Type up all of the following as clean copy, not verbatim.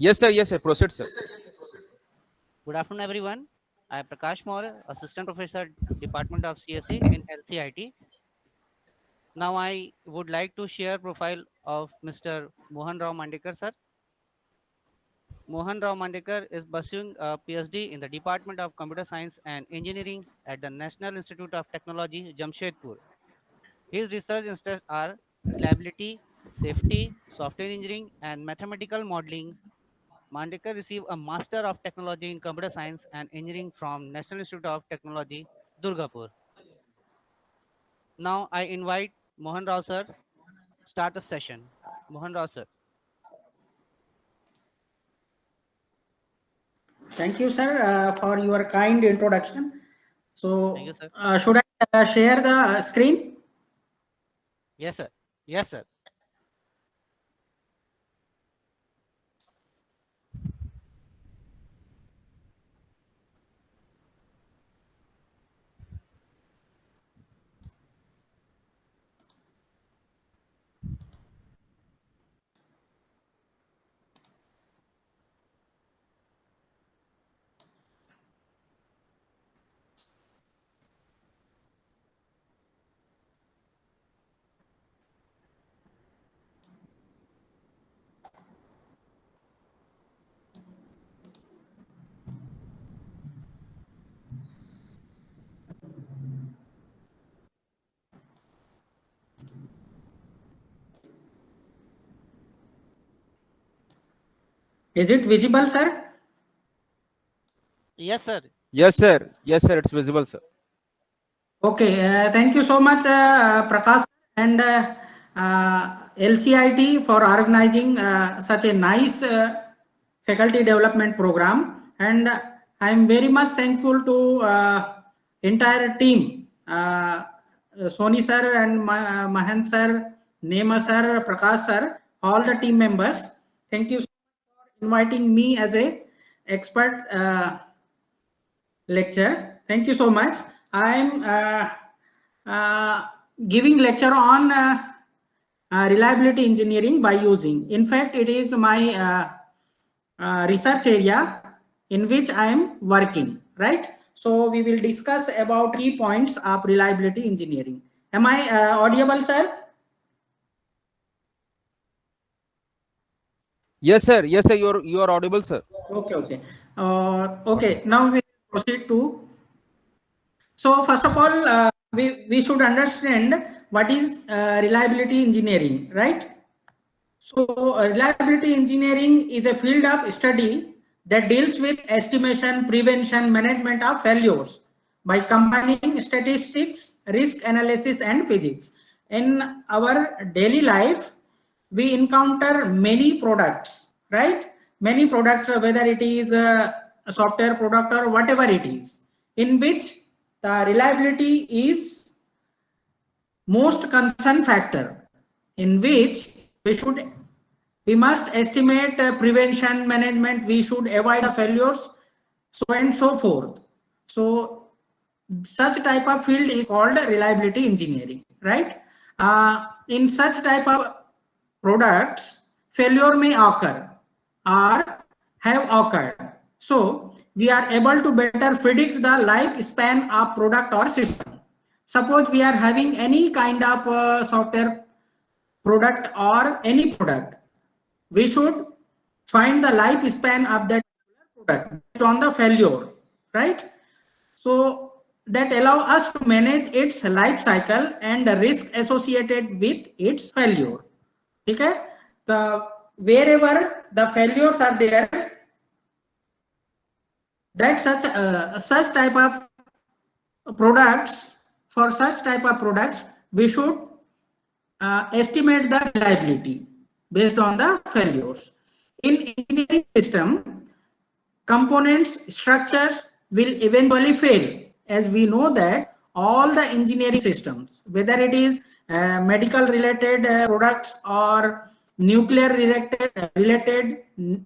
Yes, sir. Yes, sir. Proceed, sir. Good afternoon, everyone. I am Prakash Moore, Assistant Professor, Department of CSE in LCIT. Now, I would like to share profile of Mr. Mohan Rao Mandekar, sir. Mohan Rao Mandekar is pursuing a PhD in the Department of Computer Science and Engineering at the National Institute of Technology, Jamshedpur. His research interests are reliability, safety, software engineering, and mathematical modeling. Mandekar received a Master of Technology in Computer Science and Engineering from National Institute of Technology, Durgapur. Now I invite Mohan Rao sir start the session. Mohan Rao sir. Thank you, sir, for your kind introduction. Thank you, So, sir. should I share the screen? Yes, sir. Yes, sir. Is it visible, sir? Yes, sir. Yes, sir. Yes, sir. It's visible, sir. Okay, thank you so much, Prakash and LCIT for organizing such a nice faculty development program. And I'm very much thankful to entire team, Soni sir and Mahan sir, Nema sir, Prakash sir, all the team members. Thank you so much for inviting me as a expert lecture. Thank you so much. I'm giving lecture on reliability engineering by using. In fact, it is my research area in which I am working, right? So we will discuss about key points of reliability engineering. Am I audible, sir? Yes, sir. Yes, sir. You are audible, sir. Okay, okay. Okay, now we proceed to. So first of all, we should understand what is reliability engineering, right? So reliability engineering is a field of study that deals with estimation, prevention, management of failures by combining statistics, risk analysis, and physics. In our daily life, we encounter many products, right? Many products, whether it is a software product or whatever it is, in which the reliability is most concern factor, in which we must estimate prevention management, we should avoid the failures, so and so forth. So such type of field is called reliability engineering, right? In such type of products, failure may occur or have occurred. So we are able to better predict the lifespan of product or system. Suppose we are having any kind of software product or any product, we should find the lifespan of that product based on the failure, right? So that allow us to manage its life cycle and the risk associated with its failure. Okay, the wherever the failures are there, that such type of products, for such type of products, we should estimate the reliability based on the failures. In engineering system, components, structures will eventually fail. As we know that all the engineering systems, whether it is medical related products or nuclear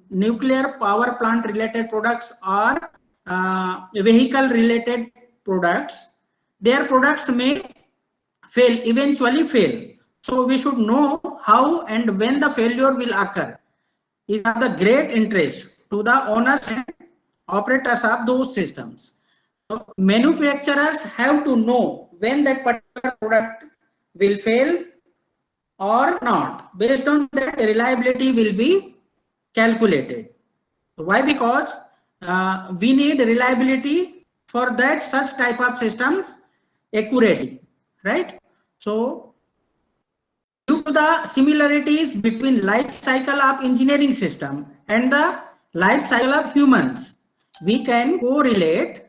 nuclear power plant related products or vehicle related products, their products may eventually fail. So we should know how and when the failure will occur. is of the great interest to the owners and operators of those systems. So manufacturers have to know when that particular product will fail or not. Based on that, reliability will be calculated. Why? Because we need reliability for that such type of systems accurately, right? So due to the similarities between life cycle of engineering system and the life cycle of humans, we can correlate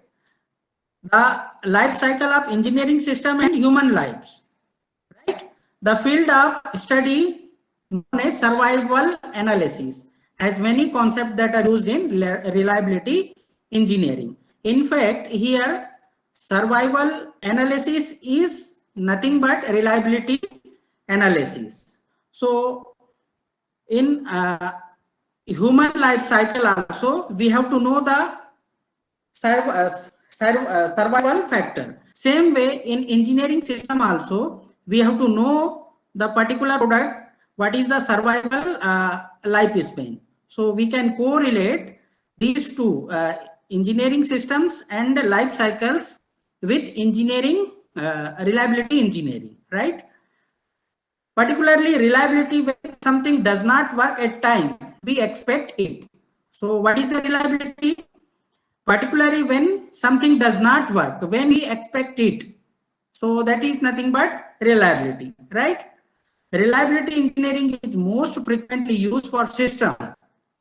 the life cycle of engineering system and human lives, right? The field of study known as survival analysis has many concepts that are used in reliability engineering. In fact, here survival analysis is nothing but reliability analysis. So in human life cycle also, we have to know the survival factor. Same way in engineering system also, we have to know the particular product, what is the survival lifespan. So we can correlate these two engineering systems and life cycles with engineering, reliability engineering, right? Particularly reliability, when something does not work at time, we expect it. So what is the reliability? Particularly when something does not work, when we expect it. So that is nothing but reliability, right? Reliability engineering is most frequently used for systems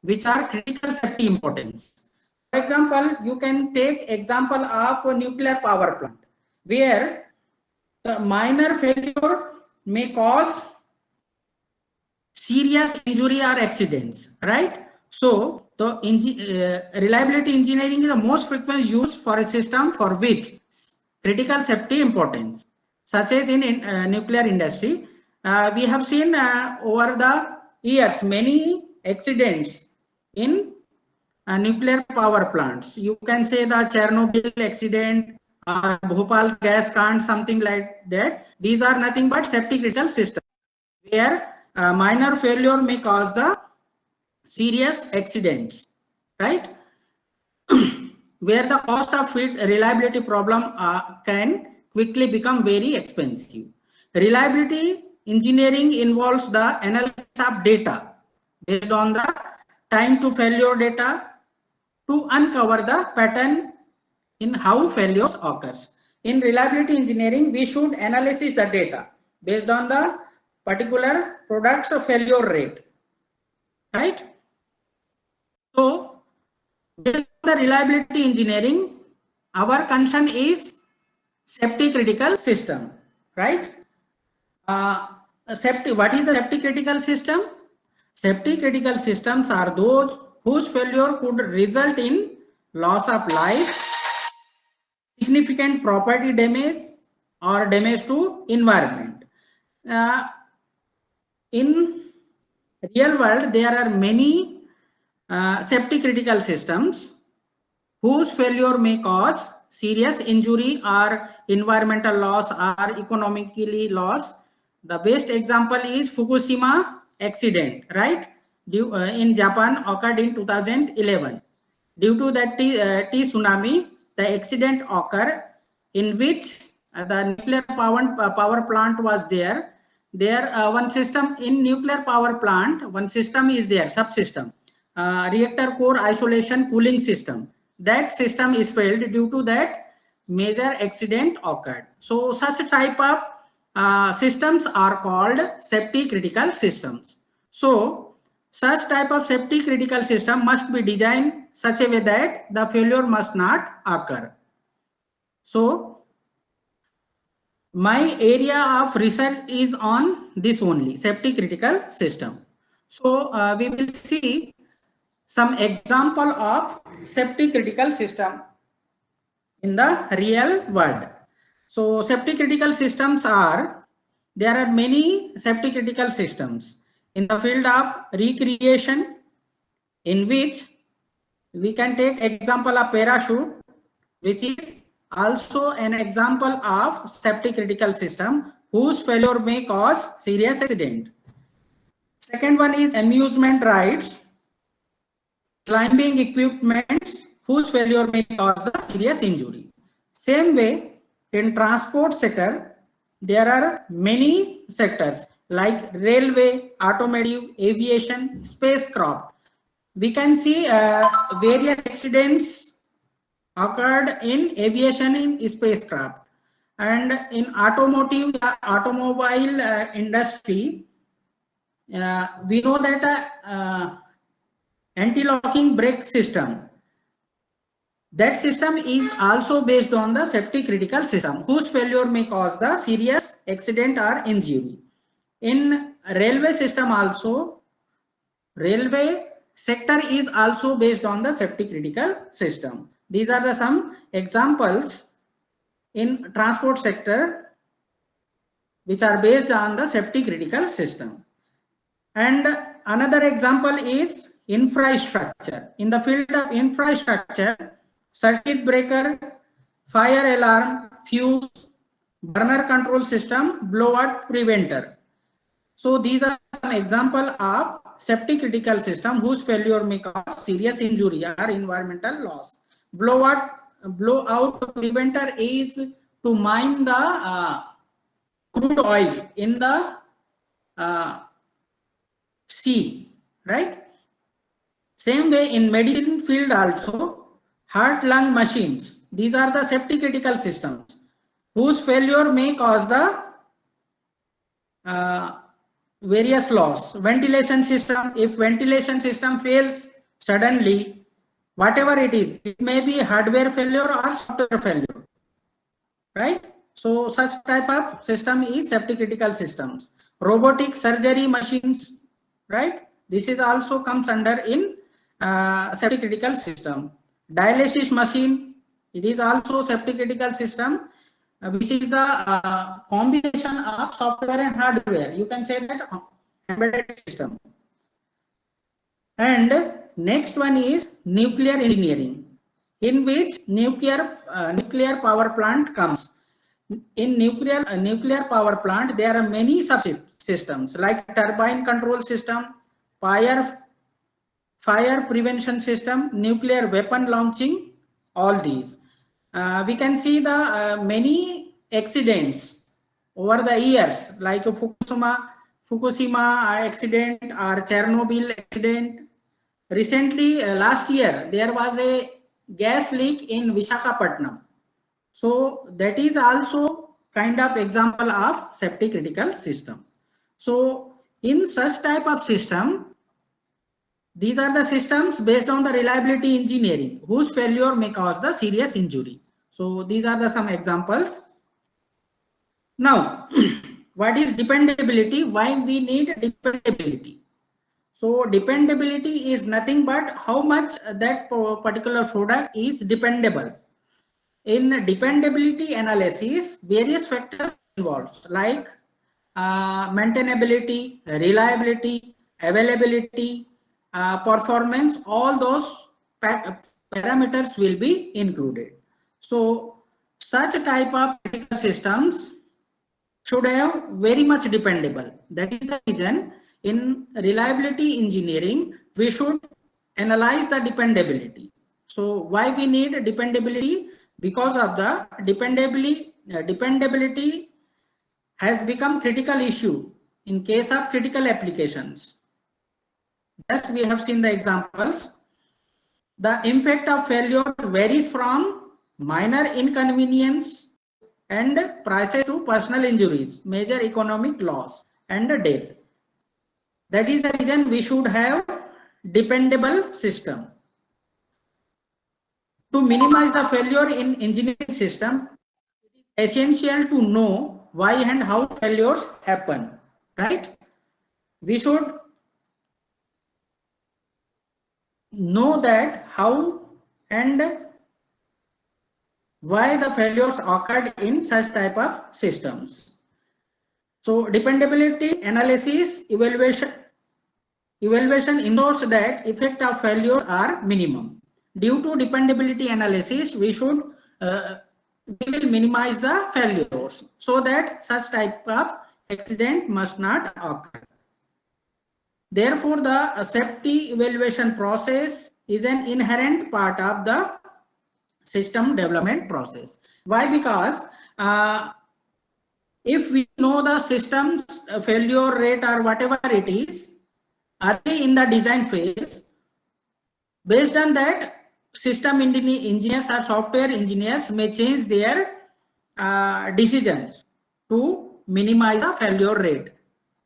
which are critical safety importance. For example, you can take example of a nuclear power plant where the minor failure may cause serious injury or accidents, right? So the reliability engineering is the most frequent use for a system for which critical safety importance, such as in nuclear industry. We have seen over the years many accidents in nuclear power plants. You can say the Chernobyl accident, Bhopal gas plant, something like that. These are nothing but safety critical systems where minor failure may cause the serious accidents, right? Where the cost of reliability problem can quickly become very expensive. Reliability engineering involves the analysis of data based on the time to failure data to uncover the pattern in how failures occurs. In reliability engineering, we should analyze the data based on the particular product's failure rate, right? So based on the reliability engineering, our concern is safety critical system, right? Safety. What is the safety critical system? Safety critical systems are those whose failure could result in loss of life, significant property damage, or damage to environment. In real world, there are many safety critical systems whose failure may cause serious injury or environmental loss or economically loss. The best example is Fukushima accident, right? In Japan occurred in 2011. Due to that tsunami, the accident occurred in which the nuclear power plant was there. One system in nuclear power plant, one system is there, subsystem, reactor core isolation cooling system. That system is failed. Due to that, major accident occurred. So such type of systems are called safety critical systems. So such type of safety critical system must be designed such a way that the failure must not occur. So my area of research is on this only, safety critical system. So we will see some example of safety critical system in the real world. So safety critical systems are, there are many safety critical systems in the field of recreation, in which we can take example of parachute, which is also an example of safety critical system whose failure may cause serious accident. Second one is amusement rides. climbing equipments whose failure may cause the serious injury. Same way, in transport sector, there are many sectors like railway, automotive, aviation, spacecraft. We can see various accidents occurred in aviation in spacecraft, and in automobile industry, we know that anti-locking brake system, that system is also based on the safety critical system whose failure may cause the serious accident or injury. In railway system also, railway sector is also based on the safety critical system. These are the some examples in transport sector which are based on the safety critical system. And another example is infrastructure. In the field of infrastructure, circuit breaker, fire alarm, fuse, burner control system, blowout preventer. So these are some example of safety critical system whose failure may cause serious injury or environmental loss. Blowout preventer is to mine the crude oil in the sea, right? Same way in medicine field also, heart lung machines, these are the safety critical systems whose failure may cause the various loss. Ventilation system, if ventilation system fails suddenly, whatever it is, it may be hardware failure or software failure, right? So such type of system is safety critical systems. Robotic surgery machines, right? This is also comes under in safety critical system. Dialysis machine, it is also safety critical system, which is the combination of software and hardware. You can say that embedded system. And next one is nuclear engineering, in which nuclear power plant comes. In nuclear power plant, there are many subsystems like turbine control system, fire prevention system, nuclear weapon launching, all these. We can see the many accidents over the years, like Fukushima accident or Chernobyl accident. Recently, last year, there was a gas leak in Visakhapatnam. So that is also kind of example of safety critical system. So in such type of system, these are the systems based on the reliability engineering whose failure may cause the serious injury. So these are the some examples. Now, what is dependability? Why we need dependability? So dependability is nothing but how much that particular product is dependable. In dependability analysis, various factors involved like maintainability, reliability, availability, performance, all those parameters will be included. So such a type of critical systems should have very much dependable. That is the reason in reliability engineering, we should analyze the dependability. So why we need dependability? Because of the dependability has become critical issue in case of critical applications. Thus, we have seen the examples. The impact of failure varies from minor inconvenience and prices to personal injuries, major economic loss, and death. That is the reason we should have dependable system. To minimize the failure in engineering system, it is essential to know why and how failures happen, right? We should know that how and why the failures occurred in such type of systems. So dependability analysis evaluation ensures that effect of failure are minimum. Due to dependability analysis, we will minimize the failures so that such type of accident must not occur. Therefore, the safety evaluation process is an inherent part of the system development process. Why? Because if we know the system's failure rate or whatever it is early in the design phase, based on that, system engineers or software engineers may change their decisions to minimize the failure rate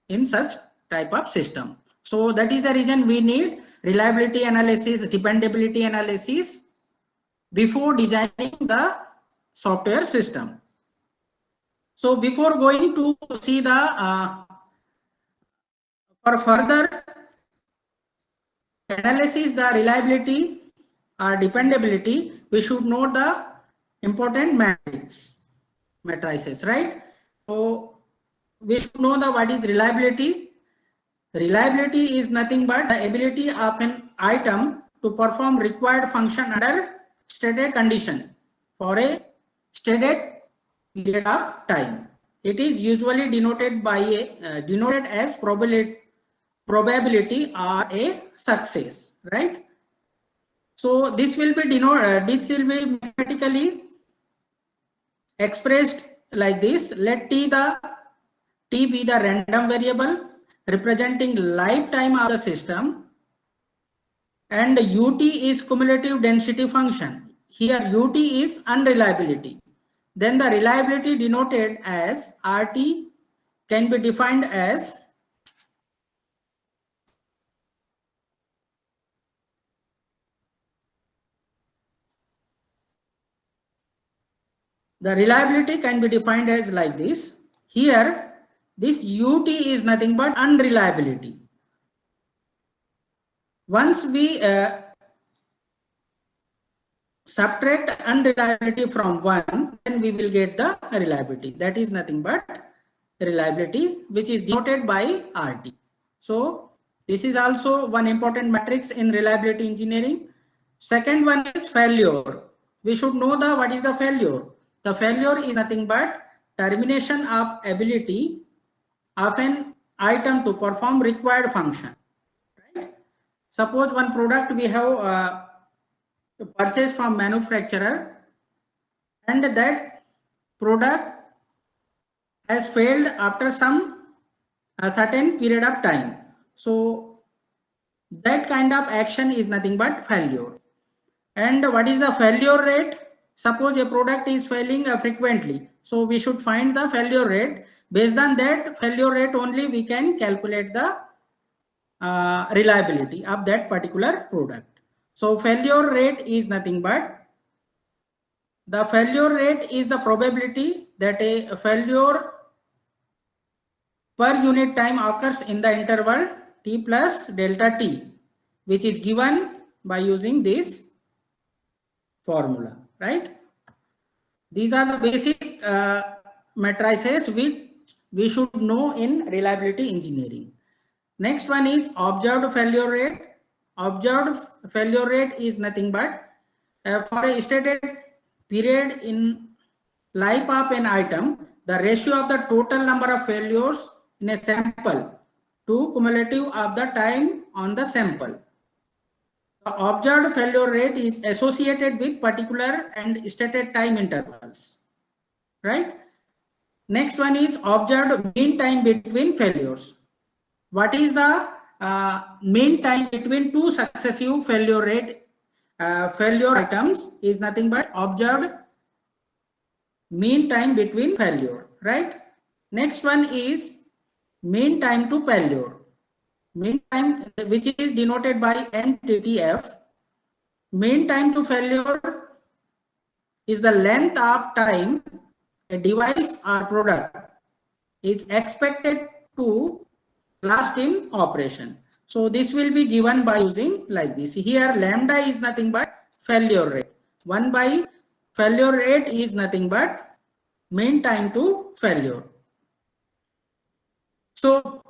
in such type of system. So that is the reason we need reliability analysis, dependability analysis before designing the software system. So before going to see the for further analysis the reliability or dependability, we should know the important matrices, right? So we should know the what is reliability. Reliability is nothing but the ability of an item to perform required function under stated condition for a stated period of time. It is usually denoted by a denoted as probability or a success, right? So this will be mathematically expressed like this. Let t be the random variable representing lifetime of the system, and ut is cumulative density function. Here ut is unreliability. Then the reliability denoted as rt can be defined as like this. Here this ut is nothing but unreliability. Once we subtract unreliability from 1, then we will get the reliability. That is nothing but reliability, which is denoted by RT. So this is also one important matrix in reliability engineering. Second one is failure. We should know the what is the failure. The failure is nothing but termination of ability of an item to perform required function. Right? Suppose one product we have purchased from manufacturer, and that product has failed after a certain period of time. So that kind of action is nothing but failure. And what is the failure rate? Suppose a product is failing frequently, so we should find the failure rate. Based on that failure rate only we can calculate the reliability of that particular product. So failure rate is nothing but the failure rate is the probability that a failure per unit time occurs in the interval t plus delta t, which is given by using this formula, right? These are the basic matrices which we should know in reliability engineering. Next one is observed failure rate. Observed failure rate is nothing but for a stated period in life of an item, the ratio of the total number of failures in a sample to cumulative of the time on the sample. The observed failure rate is associated with particular and stated time intervals, right? Next one is observed mean time between failures. What is the mean time between two successive failure items is nothing but observed mean time between failure, right? Next one is mean time to failure. Mean time, which is denoted by MTTF. Mean time to failure is the length of time a device or product is expected to last in operation. So this will be given by using like this. Here lambda is nothing but failure rate. 1 by failure rate is nothing but mean time to failure. So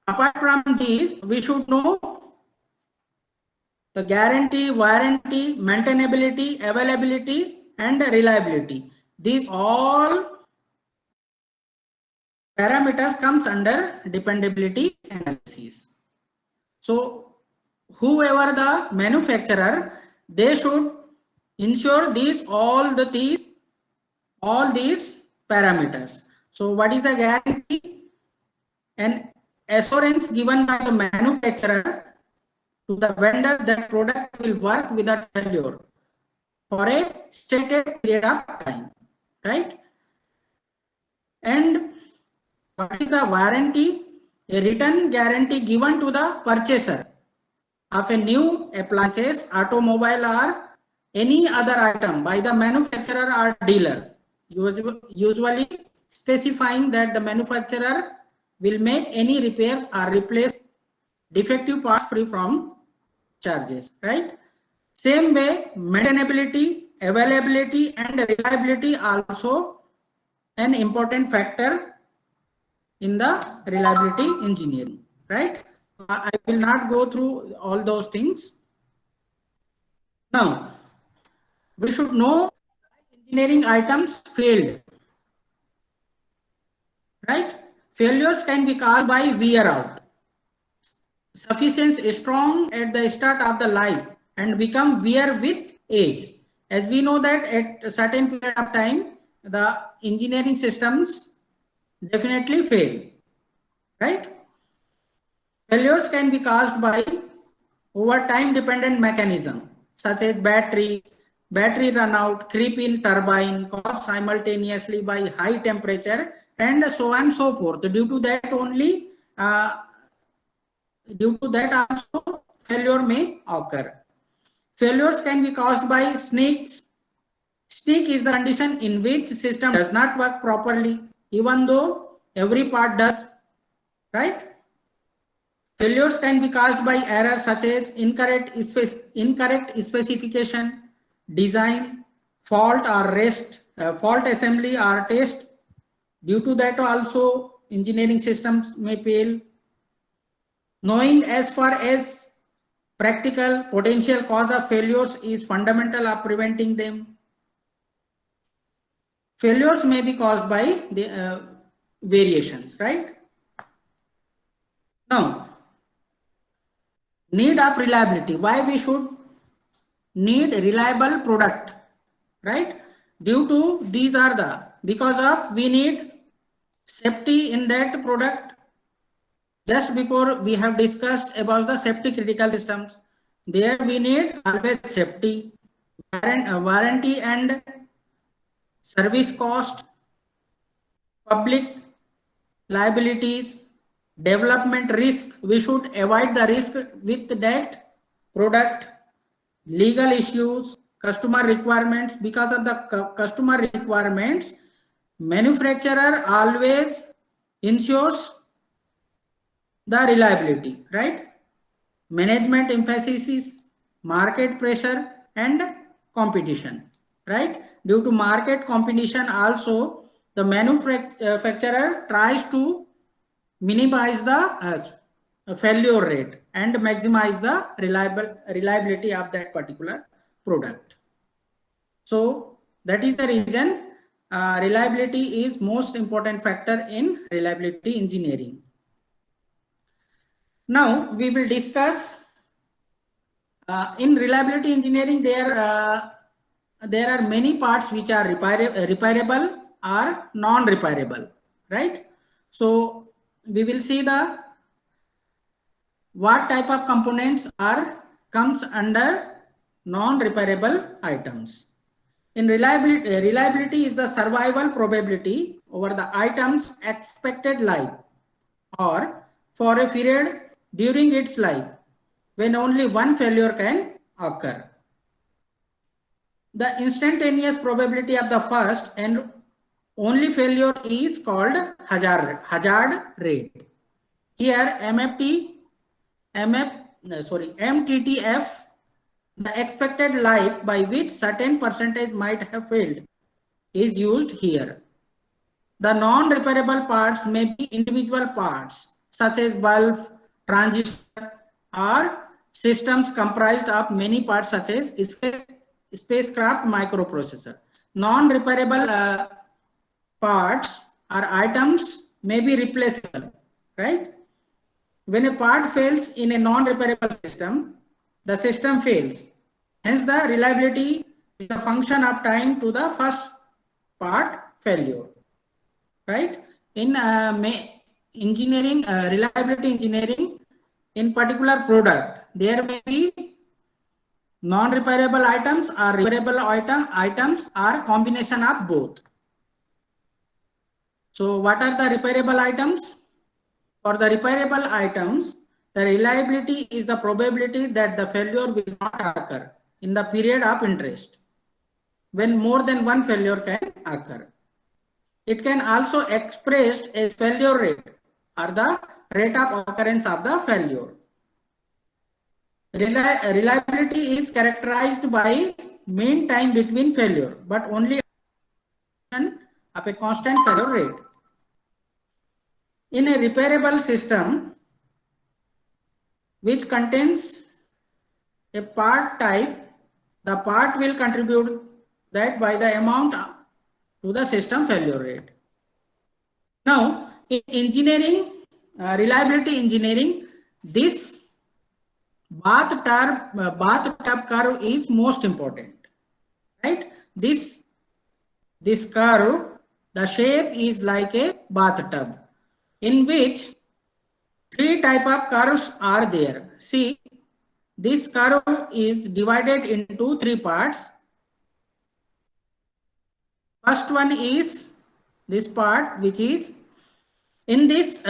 apart from these, we should know the guarantee, warranty, maintainability, availability, and reliability. These all parameters comes under dependability analysis. So whoever the manufacturer, they should ensure all these parameters. So what is the guarantee? An assurance given by the manufacturer to the vendor that product will work without failure for a stated period of time, right? And what is the warranty? A written guarantee given to the purchaser of a new appliances, automobile, or any other item by the manufacturer or dealer, usually specifying that the manufacturer will make any repairs or replace defective parts free from charges, right? Same way, maintainability, availability, and reliability also an important factor in the reliability engineering, right? I will not go through all those things. Now, we should know engineering items failed, right? Failures can be caused by wear out, sufficiency strong at the start of the life and become wear with age. As we know that at a certain period of time, the engineering systems definitely fail, right? Failures can be caused by over time dependent mechanism such as battery run out, creep in turbine caused simultaneously by high temperature, and so on and so forth. Due to that also failure may occur. Failures can be caused by sneaks. Sneak is the condition in which system does not work properly even though every part does, right? Failures can be caused by errors such as incorrect specification, design, fault assembly or test. Due to that also engineering systems may fail. Knowing as far as practical potential cause of failures is fundamental of preventing them. Failures may be caused by the variations, right? Now, need of reliability. Why we should need reliable product, right? Due to these are the, because of we need safety in that product. Just before we have discussed about the safety critical systems, there we need always safety, warranty and service cost, public liabilities, development risk. We should avoid the risk with that product, legal issues, customer requirements. Because of the customer requirements, manufacturer always ensures the reliability, right? Management emphasis, market pressure and competition, right? Due to market competition also, the manufacturer tries to minimize the failure rate and maximize the reliability of that particular product. So that is the reason reliability is most important factor in reliability engineering. Now we will discuss in reliability engineering there are many parts which are repairable or non-repairable, right? So we will see the what type of components comes under non-repairable items. In reliability is the survival probability over the item's expected life or for a period during its life when only one failure can occur. The instantaneous probability of the first and only failure is called hazard rate. Here MTTF, the expected life by which certain percentage might have failed, is used here. The non-repairable parts may be individual parts such as bulb, transistor, or systems comprised of many parts such as spacecraft microprocessor. Non-repairable parts or items may be replaceable, right? When a part fails in a non-repairable system, the system fails. Hence, the reliability is a function of time to the first part failure, right? In engineering, reliability engineering, in particular product, there may be non-repairable items or repairable items or combination of both. So what are the repairable items? For the repairable items, the reliability is the probability that the failure will not occur in the period of interest when more than one failure can occur. It can also express as failure rate or the rate of occurrence of the failure. Reliability is characterized by mean time between failure, but only of a constant failure rate. In a repairable system which contains a part type, the part will contribute that by the amount to the system failure rate. Now, in engineering, reliability engineering, this bathtub curve is most important, right? This curve, the shape is like a bathtub in which three type of curves are there. See, this curve is divided into three parts. First one is this part, which is in this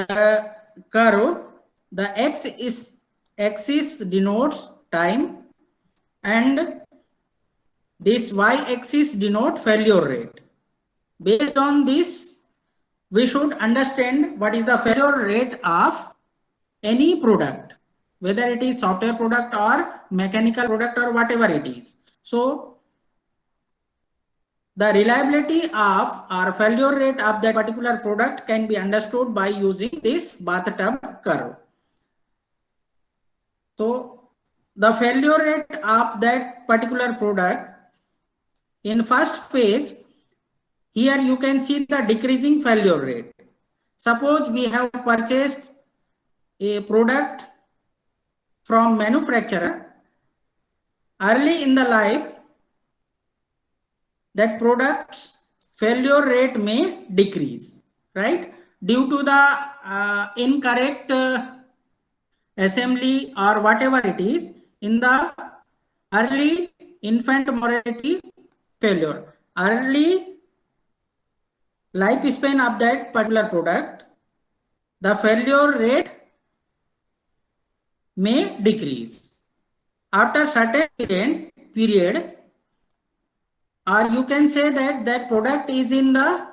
curve, the axis denotes time and this y-axis denotes failure rate. Based on this, we should understand what is the failure rate of any product, whether it is software product or mechanical product or whatever it is. So the reliability of or failure rate of that particular product can be understood by using this bathtub curve. So the failure rate of that particular product in first phase, here you can see the decreasing failure rate. Suppose we have purchased a product from manufacturer. Early in the life, that product's failure rate may decrease, right? Due to the incorrect assembly or whatever it is in the early infant mortality failure, early lifespan of that particular product, the failure rate may decrease. After certain period, or you can say that that product is in the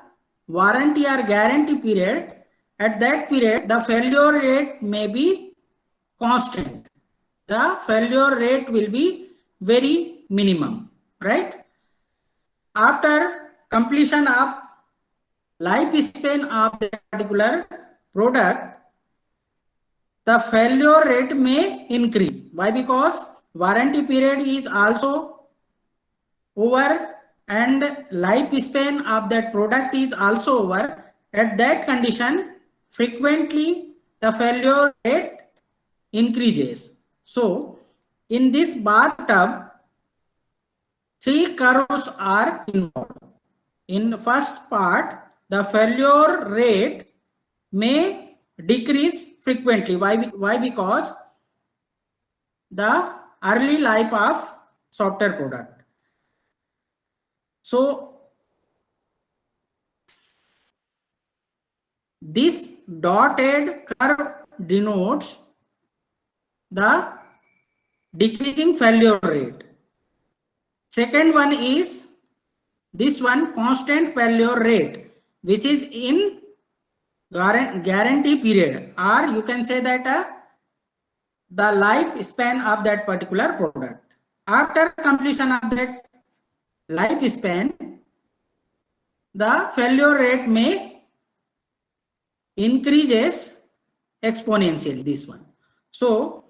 warranty or guarantee period. At that period, the failure rate may be constant. The failure rate will be very minimum, right? After completion of lifespan of the particular product, the failure rate may increase. Why? Because warranty period is also over and lifespan of that product is also over. At that condition, frequently the failure rate increases. So in this bathtub, three curves are involved. In the first part, the failure rate may decrease frequently. Why? Because the early life of software product. So this dotted curve denotes the decreasing failure rate. Second one is this one, constant failure rate, which is in guarantee period, or you can say that the lifespan of that particular product. After completion of that lifespan, the failure rate may increases exponentially, this one. So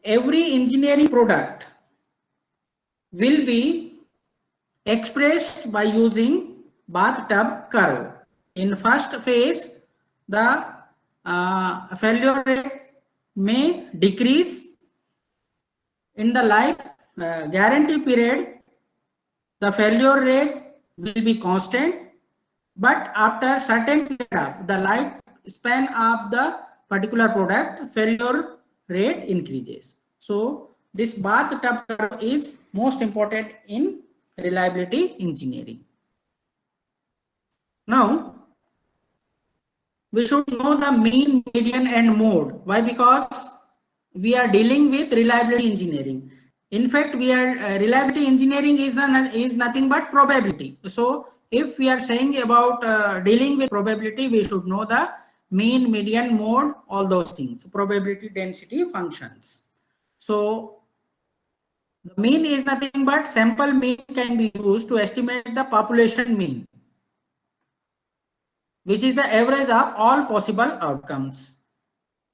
every engineering product will be expressed by using bathtub curve. In first phase, the failure rate may decrease in the life guarantee period, the failure rate will be constant, but after certain period of the lifespan of the particular product, failure rate increases. So this bathtub curve is most important in reliability engineering. Now we should know the mean, median and mode. Why? Because we are dealing with reliability engineering. In fact, we are reliability engineering is nothing but probability. So if we are saying about dealing with probability, we should know the mean, median, mode, all those things, probability density functions. So the mean is nothing but sample mean can be used to estimate the population mean, which is the average of all possible outcomes.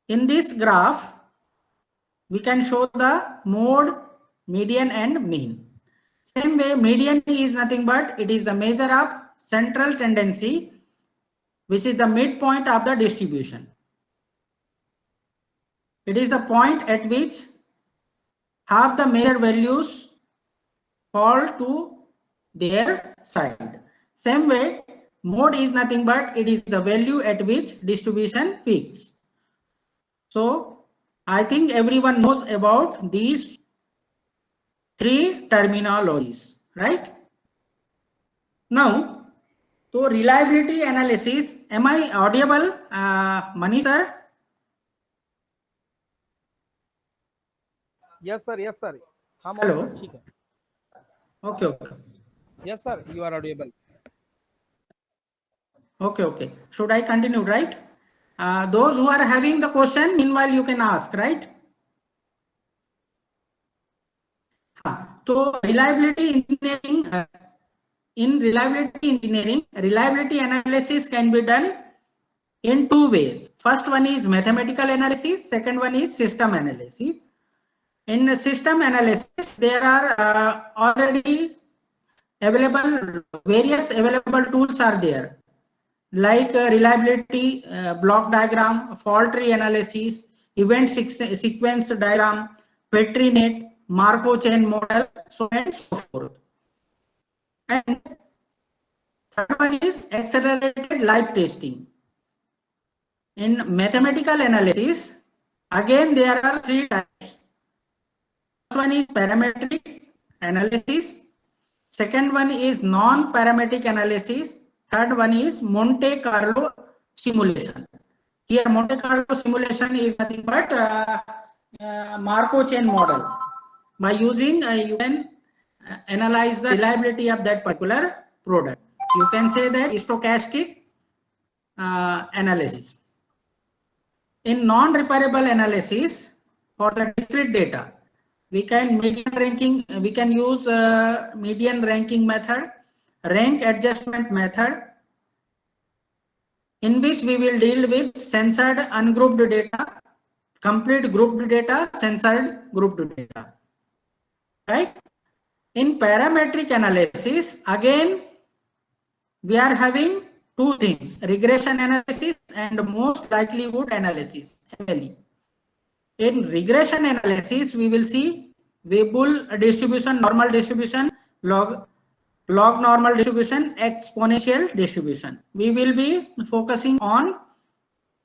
In this graph, we can show the mode, median and mean. Same way, median is nothing but it is the measure of central tendency, which is the midpoint of the distribution. It is the point at which half the measure values fall to their side. Same way, mode is nothing but it is the value at which distribution peaks. So I think everyone knows about these three terminologies, right? Now, to reliability analysis, am I audible, Mani sir? Yes, sir. Yes, sir. Hello. Okay. Yes, sir. You are audible. Okay. Should I continue, right? Those who are having the question, meanwhile you can ask, right? So reliability engineering, in reliability engineering, reliability analysis can be done in two ways. First one is mathematical analysis, second one is system analysis. In system analysis, there are already available, various available tools are there, like reliability block diagram, fault tree analysis, event sequence diagram, Petri net, Markov chain model, so on and so forth. And third one is accelerated live testing. In mathematical analysis, again there are three types. First one is parametric analysis, second one is non-parametric analysis, third one is Monte Carlo simulation. Here Monte Carlo simulation is nothing but Markov chain model. By using you can analyze the reliability of that particular product. You can say that stochastic analysis. In non-repairable analysis, for the discrete data, we can use median ranking method, rank adjustment method, in which we will deal with censored ungrouped data, complete grouped data, censored grouped data, right? In parametric analysis, again we are having two things, regression analysis and most likelihood analysis, MLE. In regression analysis, we will see Weibull distribution, normal distribution, log normal distribution, exponential distribution. We will be focusing on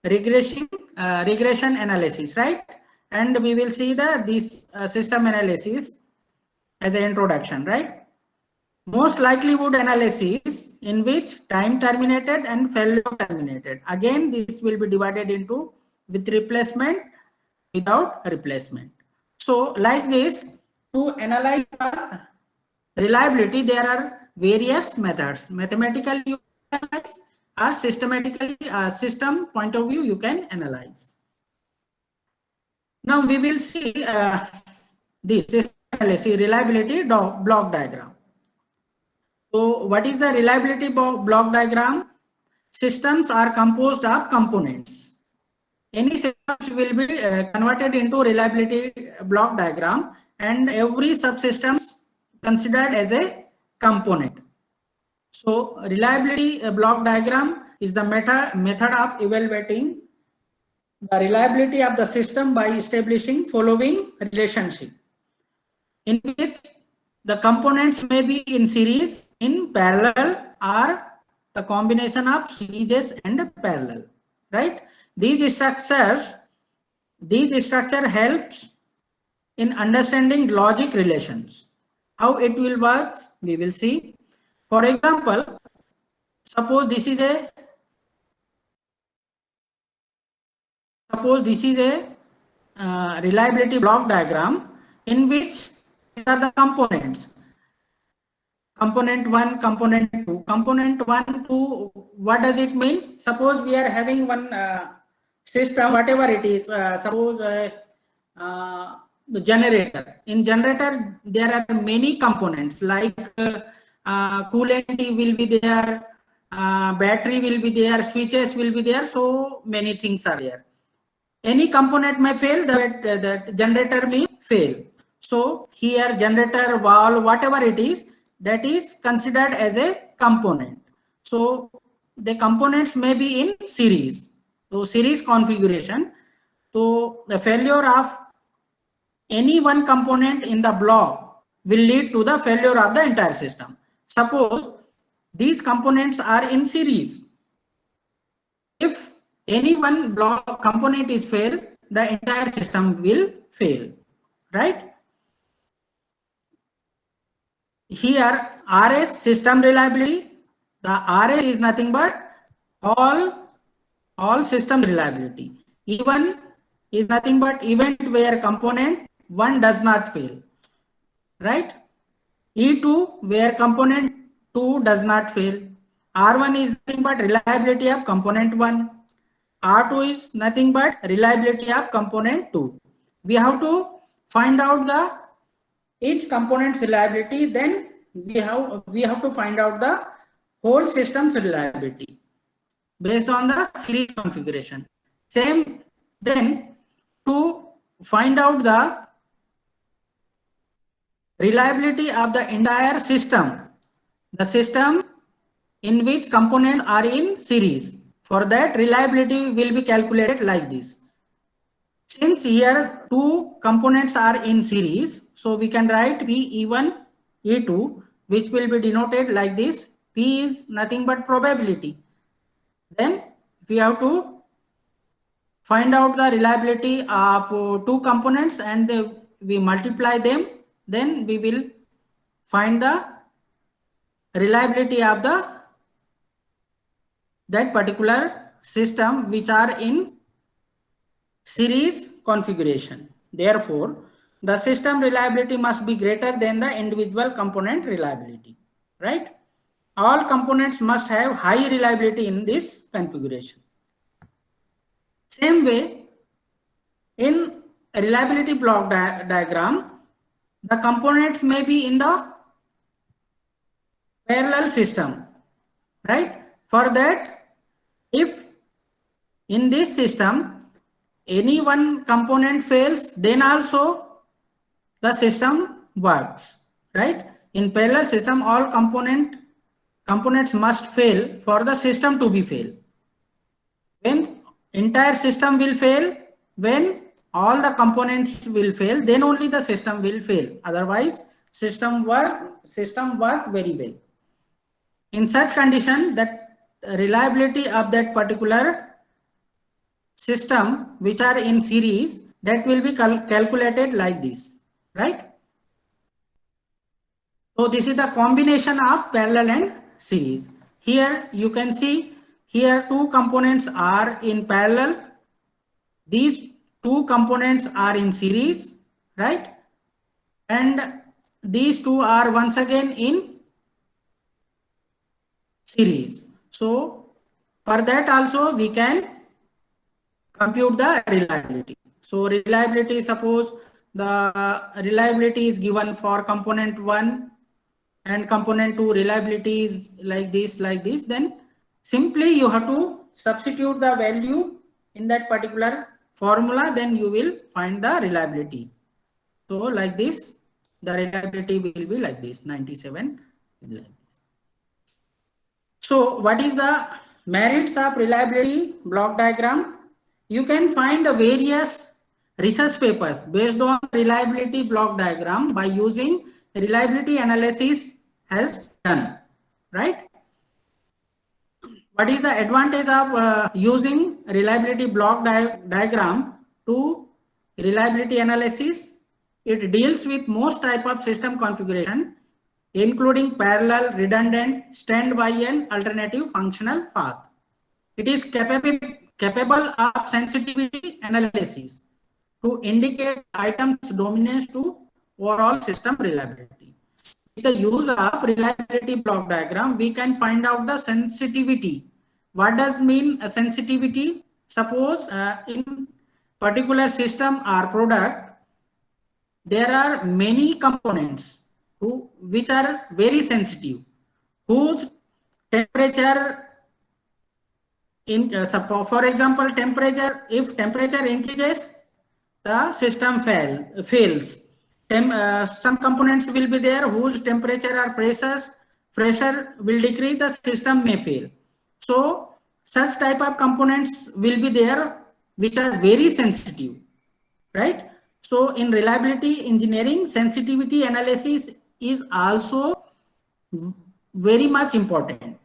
regression analysis, right? And we will see this system analysis as an introduction, right? Most likelihood analysis, in which time terminated and failure terminated. Again, this will be divided into with replacement, without replacement. So like this, to analyze the reliability, there are various methods. Mathematically you can analyze, or systematically, system point of view you can analyze. Now we will see this system analysis, reliability block diagram. So what is the reliability block diagram? Systems are composed of components. Any systems will be converted into reliability block diagram, and every subsystem considered as a component. So reliability block diagram is the method of evaluating the reliability of the system by establishing following relationship. in which the components may be in series, in parallel, or the combination of series and parallel, right? These structure helps in understanding logic relations. How it will work, we will see. For example, suppose this is a reliability block diagram in which these are the components. Component 1, component 2. Component 1, 2, what does it mean? Suppose we are having one system, whatever it is, suppose the generator. In generator, there are many components like coolant will be there, battery will be there, switches will be there, so many things are there. Any component may fail, that generator may fail. So here generator, valve, whatever it is, that is considered as a component. So the components may be in series. So series configuration. So the failure of any one component in the block will lead to the failure of the entire system. Suppose these components are in series. If any one block component is failed, the entire system will fail, right? Here RS, system reliability, the RS is nothing but all system reliability. Even is nothing but event where component 1 does not fail, right? E2 where component 2 does not fail. R1 is nothing but reliability of component 1. R2 is nothing but reliability of component 2. We have to find out the each component's reliability, then we have to find out the whole system's reliability based on the series configuration. Same, then to find out the reliability of the entire system, the system in which components are in series, for that reliability will be calculated like this. Since here two components are in series, so we can write P E1, E2, which will be denoted like this. P is nothing but probability. Then we have to find out the reliability of two components and we multiply them. Then we will find the reliability of that particular system which are in series configuration. Therefore, the system reliability must be greater than the individual component reliability, right? All components must have high reliability in this configuration. Same way, in a reliability block diagram, the components may be in the parallel system, right? For that, if in this system any one component fails, then also the system works, right? In parallel system, all components must fail for the system to be fail. When entire system will fail, when all the components will fail, then only the system will fail. Otherwise, system work very well. In such condition, that reliability of that particular system which are in series, that will be calculated like this, right? So this is the combination of parallel and series. Here you can see, here two components are in parallel, these two components are in series, right? And these two are once again in series. So for that also we can compute the reliability. So reliability, suppose the reliability is given for component 1 and component 2 reliability is like this, then simply you have to substitute the value in that particular formula, then you will find the reliability. So like this, the reliability will be like this, 97. So what is the merits of reliability block diagram? You can find the various research papers based on reliability block diagram by using reliability analysis has done, right? What is the advantage of using reliability block diagram to reliability analysis? It deals with most type of system configuration, including parallel, redundant, standby, and alternative functional path. It is capable of sensitivity analysis to indicate items dominance to overall system reliability. With the use of reliability block diagram, we can find out the sensitivity. What does mean a sensitivity? Suppose in particular system or product, there are many components which are very sensitive, whose temperature for example, temperature, if temperature increases, the system fails. Some components will be there whose temperature or pressure will decrease, the system may fail. So such type of components will be there which are very sensitive, right? So in reliability engineering, sensitivity analysis is also very much important.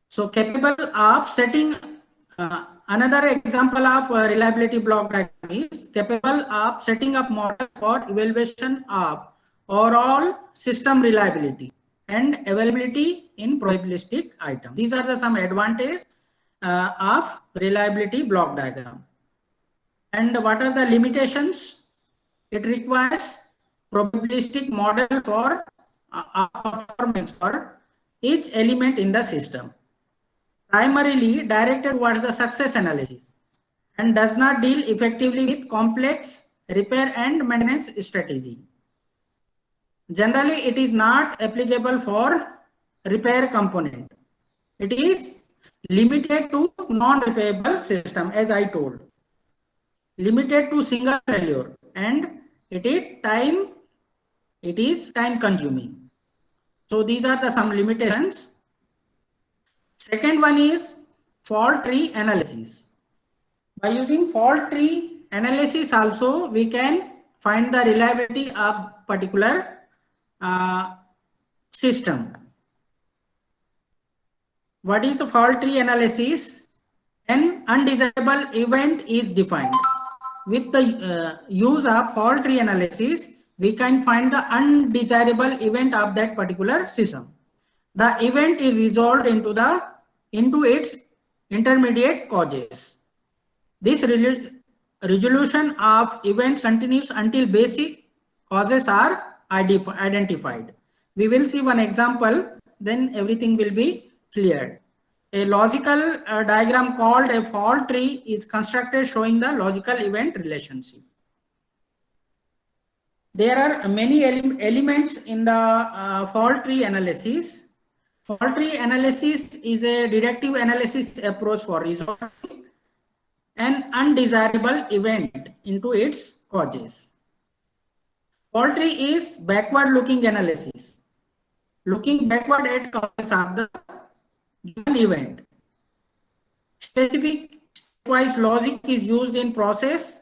So capable of setting another example of reliability block diagram is capable of setting up model for evaluation of overall system reliability and availability in probabilistic item. These are the some advantages of reliability block diagram. And what are the limitations? It requires probabilistic model for performance for each element in the system, primarily directed towards the success analysis, and does not deal effectively with complex repair and maintenance strategy. Generally, it is not applicable for repair component. It is limited to non-repairable system, as I told, limited to single failure, and it is time consuming. So these are the some limitations. Second one is fault tree analysis. By using fault tree analysis also, we can find the reliability of particular system. What is the fault tree analysis? An undesirable event is defined. With the use of fault tree analysis, we can find the undesirable event of that particular system. The event is resolved into its intermediate causes. This resolution of events continues until basic causes are identified. We will see one example, then everything will be cleared. A logical diagram called a fault tree is constructed showing the logical event relationship. There are many elements in the fault tree analysis. Fault tree analysis is a deductive analysis approach for resolving an undesirable event into its causes. Fault tree is backward looking analysis, looking backward at causes of the given event. Specific stepwise logic is used in process.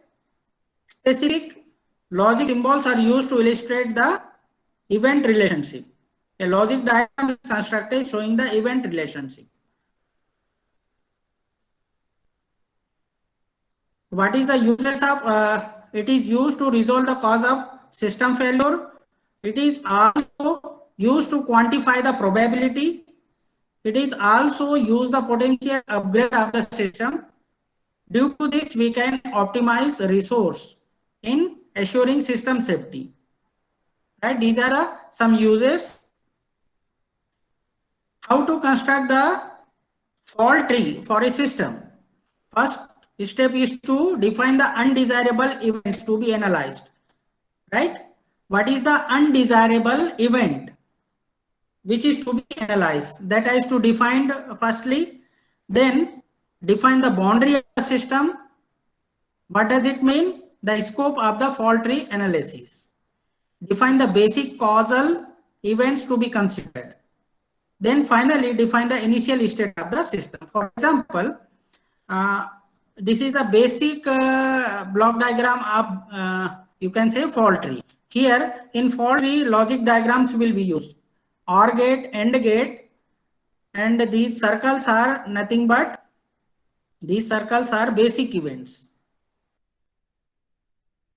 Specific logic symbols are used to illustrate the event relationship. A logic diagram is constructed showing the event relationship. What is the uses of it is used to resolve the cause of system failure. It is also used to quantify the probability. It is also used the potential upgrade of the system. Due to this, we can optimize resource in assuring system safety. Right? These are some uses. How to construct the fault tree for a system? First step is to define the undesirable events to be analyzed. Right? What is the undesirable event which is to be analyzed? That is to define firstly, then define the boundary of the system. What does it mean? The scope of the fault tree analysis. Define the basic causal events to be considered. Then finally define the initial state of the system. For example, this is the basic block diagram of you can say fault tree. Here in fault tree, logic diagrams will be used. OR gate, AND gate, and these circles are nothing but these circles are basic events.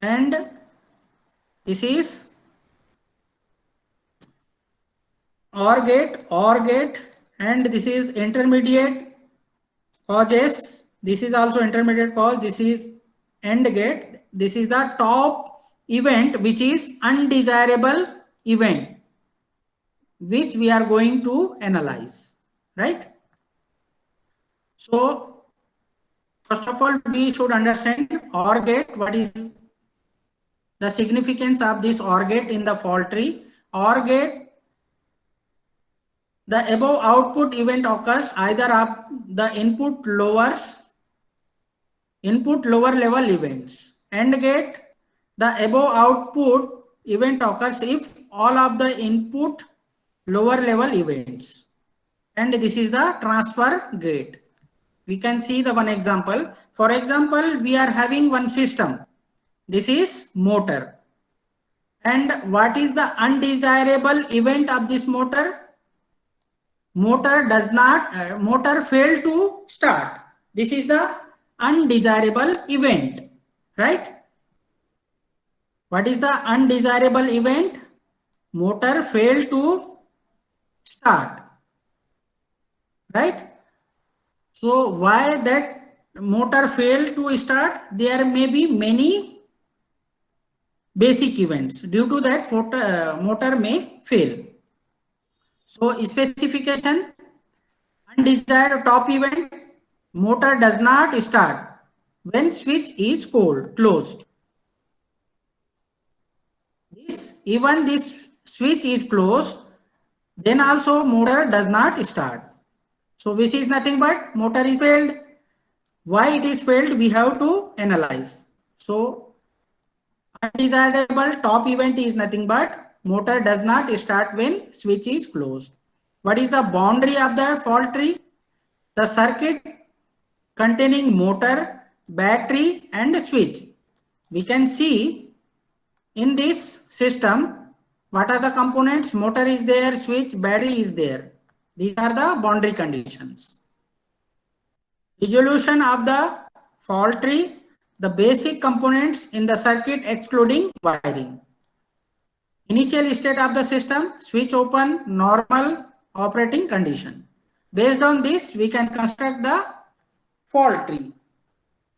And this is OR gate, and this is intermediate causes. This is also intermediate cause. This is AND gate. This is the top event, which is undesirable event, which we are going to analyze, right? So first of all, we should understand OR gate. What is the significance of this OR gate in the fault tree? OR gate, the above output event occurs either of the input lower level events. AND gate, the above output event occurs if all of the input lower level events. And this is the transfer gate. We can see the one example. For example, we are having one system. This is motor. And what is the undesirable event of this motor? Motor failed to start. This is the undesirable event, right? What is the undesirable event? Motor failed to start, right? So why that motor failed to start? There may be many basic events. Due to that, motor may fail. So specification, undesired top event, motor does not start when switch is closed. Even this switch is closed, then also motor does not start. So which is nothing but motor is failed. Why it is failed, we have to analyze. So undesirable top event is nothing but motor does not start when switch is closed. What is the boundary of the fault tree? The circuit containing motor, battery, and switch. We can see in this system, what are the components? Motor is there, switch, battery is there. These are the boundary conditions. Resolution of the fault tree, the basic components in the circuit excluding wiring. Initial state of the system, switch open, normal operating condition. Based on this, we can construct the fault tree.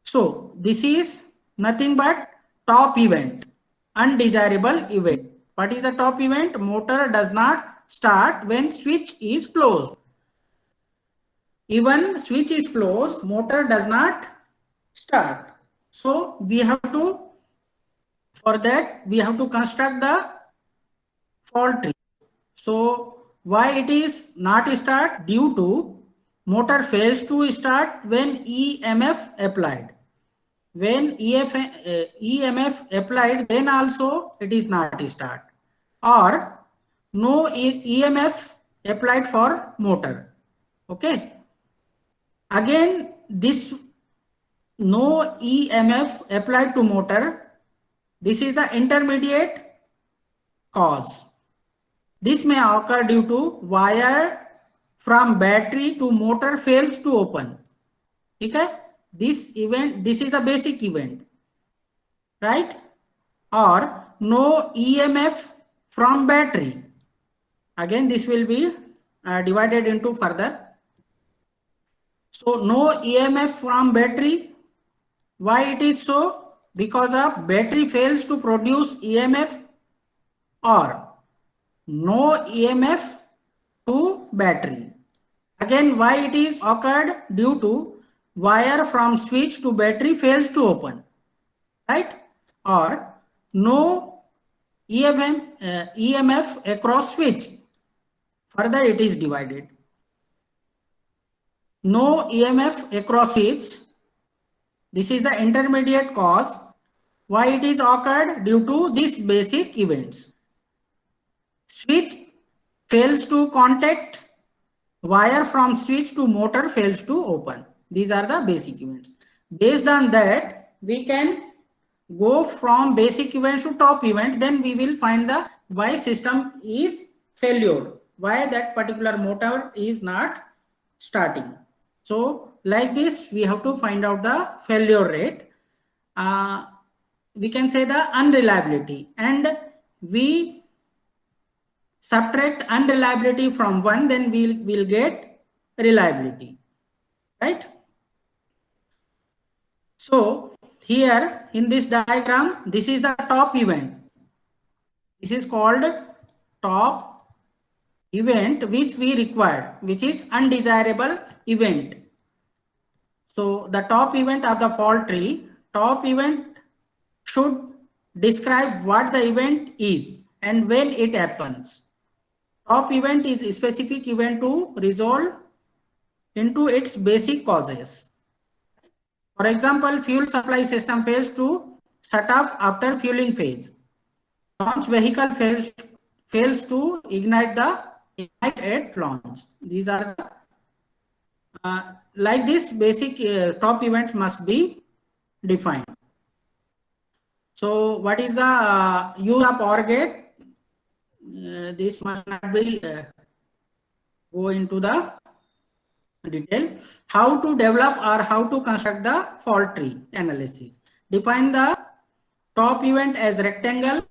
So this is nothing but top event, undesirable event. What is the top event? Motor does not start when switch is closed. Even switch is closed, motor does not start. So we have to, for that, we have to construct the fault tree. So why it is not start? Due to motor fails to start when EMF applied. When EMF applied, then also it is not start. Or no EMF applied for motor. Okay. Again, this no EMF applied to motor, this is the intermediate cause. This may occur due to wire from battery to motor fails to open. Okay, this is the basic event, right? Or no EMF from battery. Again, this will be divided into further. So no EMF from battery. Why it is so? Because of battery fails to produce EMF, or no EMF to battery. Again, why it is occurred? Due to wire from switch to battery fails to open, right? Or no EMF across switch. Further, it is divided. No EMF across switch. This is the intermediate cause. Why it is occurred? Due to these basic events. Switch fails to contact, wire from switch to motor fails to open. These are the basic events. Based on that, we can go from basic event to top event. Then we will find the why system is failure, why that particular motor is not starting. So like this, we have to find out the failure rate. We can say the unreliability, and we subtract unreliability from 1, then we'll get reliability, right? So here in this diagram, this is the top event. This is called top event which we require, which is undesirable event. So the top event of the fault tree, top event should describe what the event is and when it happens. Top event is a specific event to resolve into its basic causes. For example, fuel supply system fails to shut off after fueling phase. Launch vehicle fails to ignite at launch. These are like this basic top events must be defined. So what is the use of OR gate? This must not be go into the detail. How to develop or how to construct the fault tree analysis. Define the top event as rectangle.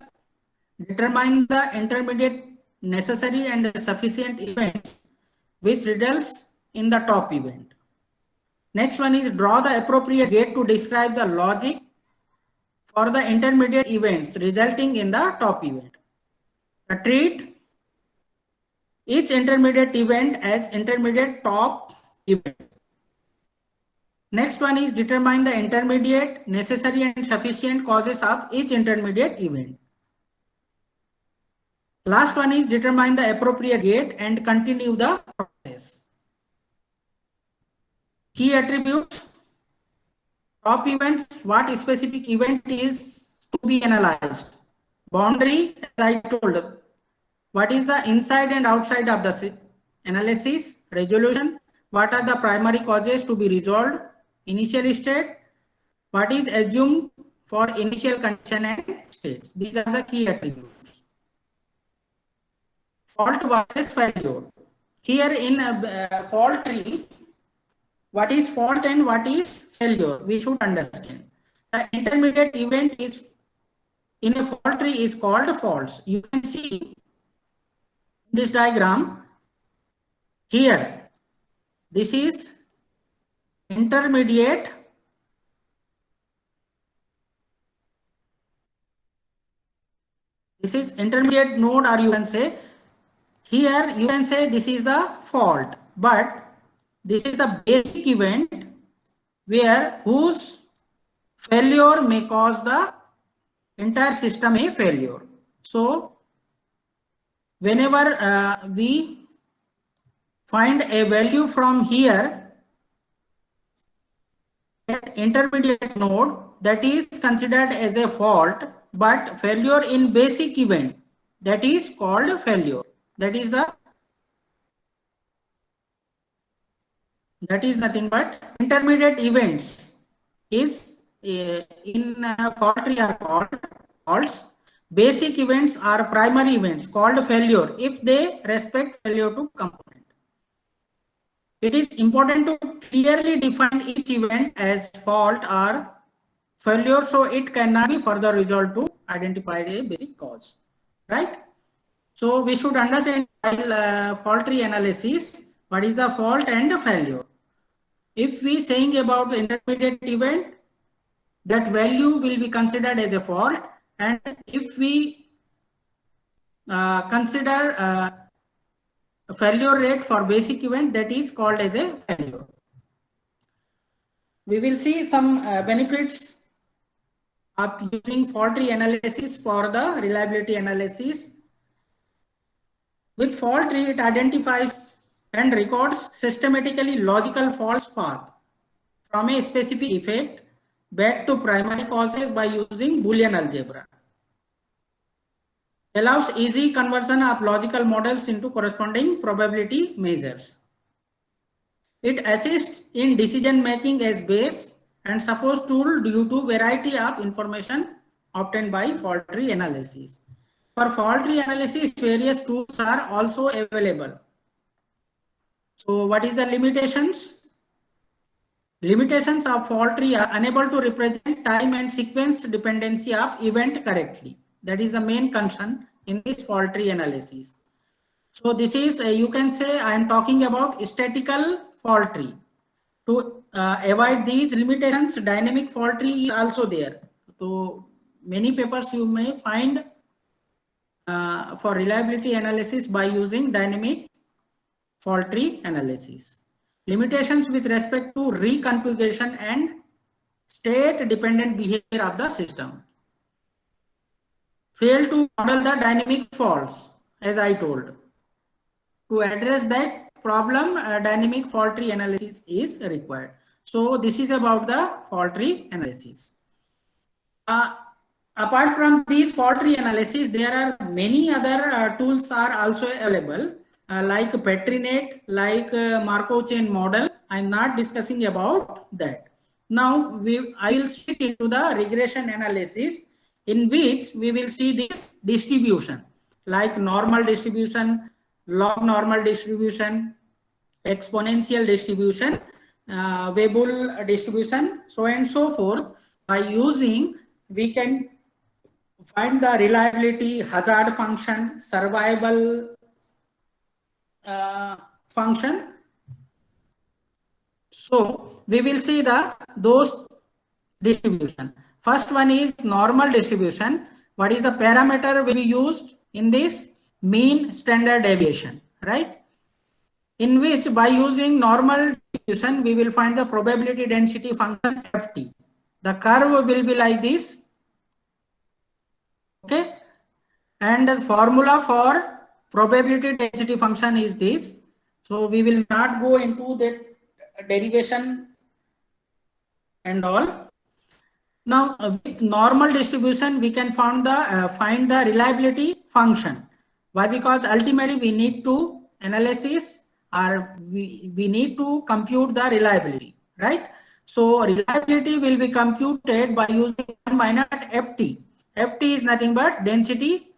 Determine the intermediate necessary and sufficient events which results in the top event. Next one is draw the appropriate gate to describe the logic for the intermediate events resulting in the top event. Treat each intermediate event as intermediate top event. Next one is determine the intermediate, necessary and sufficient causes of each intermediate event. Last one is determine the appropriate gate and continue the process. Key attributes, top events, what specific event is to be analyzed. Boundary, as I told, what is the inside and outside of the analysis. Resolution, what are the primary causes to be resolved. Initial state, what is assumed for initial condition and states. These are the key attributes. Fault versus failure. Here in a fault tree, what is fault and what is failure, we should understand. The intermediate event is in a fault tree is called faults. You can see this diagram here. This is intermediate node, or you can say here you can say this is the fault, but this is the basic event where whose failure may cause the entire system a failure. So whenever we find a value from here, that intermediate node, that is considered as a fault, but failure in basic event, that is called failure. That is nothing but intermediate events is in fault tree are called faults. Basic events are primary events called failure if they respect failure to component. It is important to clearly define each event as fault or failure, so it cannot be further resolved to identify a basic cause, right? So we should understand fault tree analysis, what is the fault and the failure. If we saying about the intermediate event, that value will be considered as a fault, and if we consider failure rate for basic event, that is called as a failure. We will see some benefits of using fault tree analysis for the reliability analysis. With fault tree, it identifies and records systematically logical fault path from a specific effect back to primary causes by using Boolean algebra. Allows easy conversion of logical models into corresponding probability measures. It assists in decision making as base and supposed tool due to variety of information obtained by fault tree analysis. For fault tree analysis, various tools are also available. So what is the limitations? Limitations of fault tree are unable to represent time and sequence dependency of event correctly. That is the main concern in this fault tree analysis. So this is, you can say, I am talking about statical fault tree. To avoid these limitations, dynamic fault tree is also there. So many papers you may find for reliability analysis by using dynamic fault tree analysis. Limitations with respect to reconfiguration and state dependent behavior of the system. Fail to model the dynamic faults, as I told. To address that problem, dynamic fault tree analysis is required. So this is about the fault tree analysis. Apart from these fault tree analysis, there are many other tools are also available, like Petrinet, like Markov chain model. I'm not discussing about that. Now I will stick into the regression analysis, in which we will see this distribution, like normal distribution, log normal distribution, exponential distribution, Weibull distribution, so and so forth. By using, we can find the reliability, hazard function, survival function. So we will see those distribution. First one is normal distribution. What is the parameter will be used in this? Mean standard deviation, right? In which, by using normal distribution, we will find the probability density function ft. The curve will be like this. Okay, and the formula for probability density function is this. So we will not go into that derivation and all. Now with normal distribution, we can find the reliability function. Why? Because ultimately we need to analysis, or we need to compute the reliability, right? So reliability will be computed by using 1 minus ft. ft is nothing but density,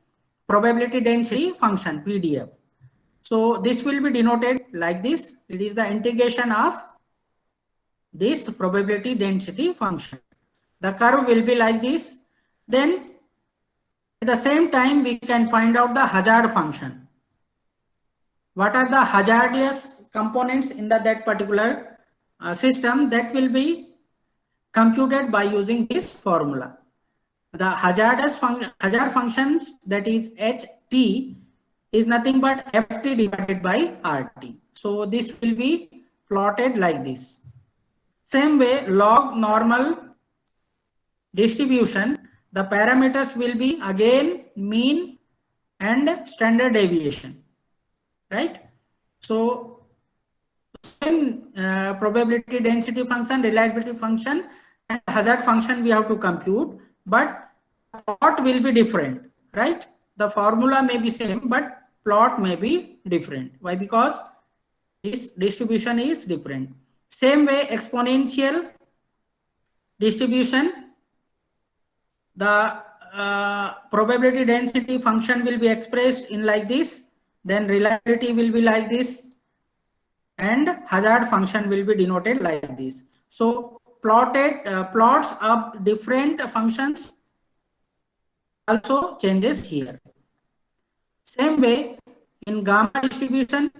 probability density function, PDF. So this will be denoted like this. It is the integration of this probability density function. The curve will be like this. Then at the same time, we can find out the hazard function. What are the hazardous components in that particular system? That will be computed by using this formula. The hazard functions, that is HT, is nothing but FT divided by RT. So this will be plotted like this. Same way, log normal distribution, the parameters will be again mean and standard deviation, right? So same probability density function, reliability function, and hazard function we have to compute, but plot will be different, right? The formula may be same, but plot may be different. Why? Because this distribution is different. Same way, exponential distribution, the probability density function will be expressed in like this, then reliability will be like this, and hazard function will be denoted like this. So plotted plots of different functions also changes here. Same way, in gamma distribution,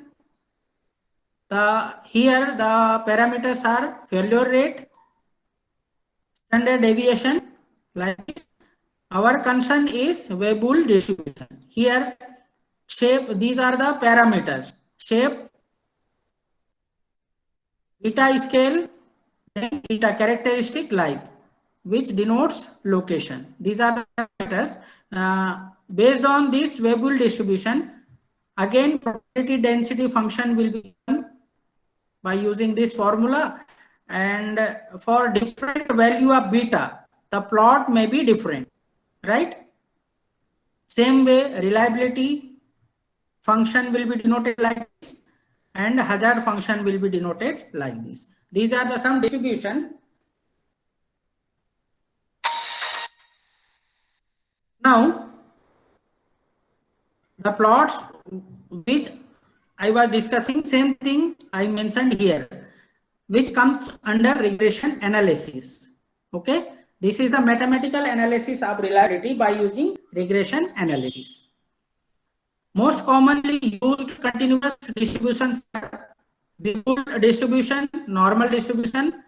here the parameters are failure rate, standard deviation, like this. Our concern is Weibull distribution. Here, shape, these are the parameters: shape, beta scale, then beta characteristic life, which denotes location. These are the parameters. Based on this Weibull distribution, again probability density function will be given by using this formula, and for different value of beta, the plot may be different, right? Same way, reliability function will be denoted like this, and hazard function will be denoted like this. These are the some distribution. Now, the plots which I was discussing, same thing I mentioned here, which comes under regression analysis. Okay, this is the mathematical analysis of reliability by using regression analysis. Most commonly used continuous distributions are Bibull distribution, normal distribution,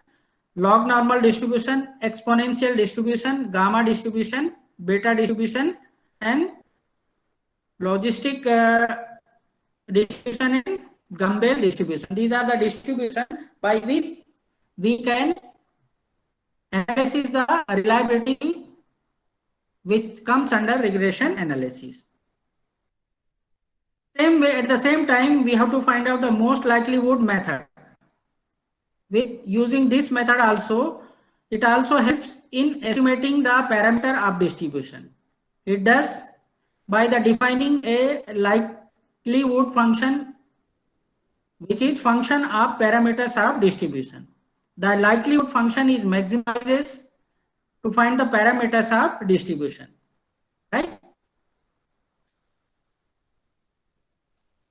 log normal distribution, exponential distribution, gamma distribution, beta distribution, and logistic distribution and Gumbel distribution. These are the distribution by which we can analyze the reliability which comes under regression analysis. Same way, at the same time, we have to find out the most likelihood method. With using this method also, it also helps in estimating the parameter of distribution. It does by the defining a likelihood function, which is function of parameters of distribution. The likelihood function is maximizes to find the parameters of distribution, right?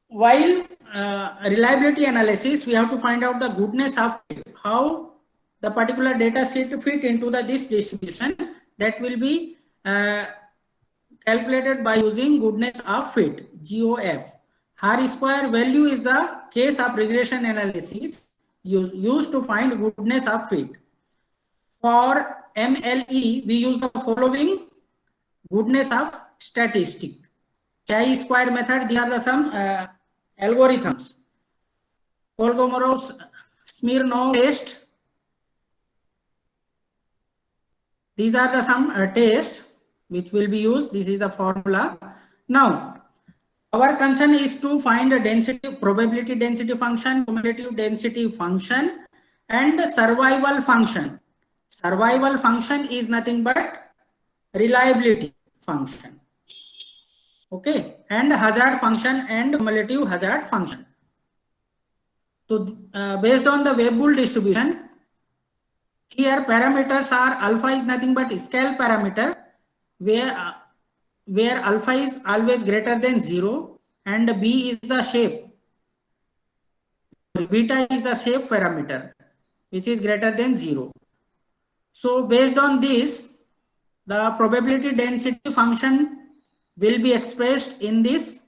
While reliability analysis, we have to find out the goodness of fit, how the particular data set fit into this distribution. That will be calculated by using goodness of fit, GOF. R square value is the case of regression analysis used to find goodness of fit. For MLE, we use the following goodness of statistic. Chi-square method, these are the some algorithms. Kolmogorov-Smirnov test. These are the some tests which will be used. This is the formula. Now, our concern is to find a density, probability density function, cumulative density function, and survival function. Survival function is nothing but reliability function. Okay, and hazard function and cumulative hazard function. So based on the Weibull distribution, here parameters are alpha is nothing but scale parameter, where alpha is always greater than 0 and b is the shape. Beta is the shape parameter which is greater than 0. So based on this, the probability density function will be expressed in this.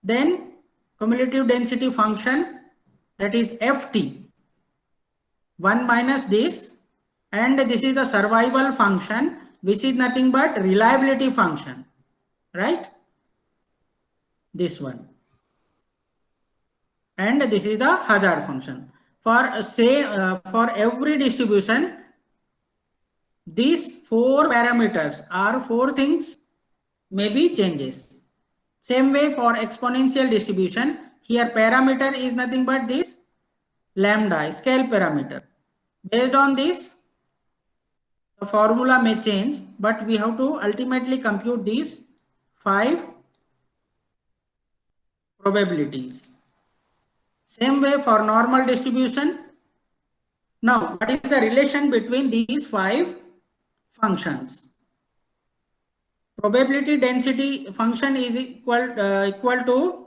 Then cumulative density function, that is ft, 1 minus this, and this is the survival function, which is nothing but reliability function, right? This one. And this is the hazard function. For say for every distribution, these 4 parameters are 4 things maybe changes. Same way for exponential distribution, here parameter is nothing but this lambda, scale parameter. Based on this, the formula may change, but we have to ultimately compute these 5 probabilities. Same way for normal distribution. Now, what is the relation between these 5 functions? Probability density function is equal to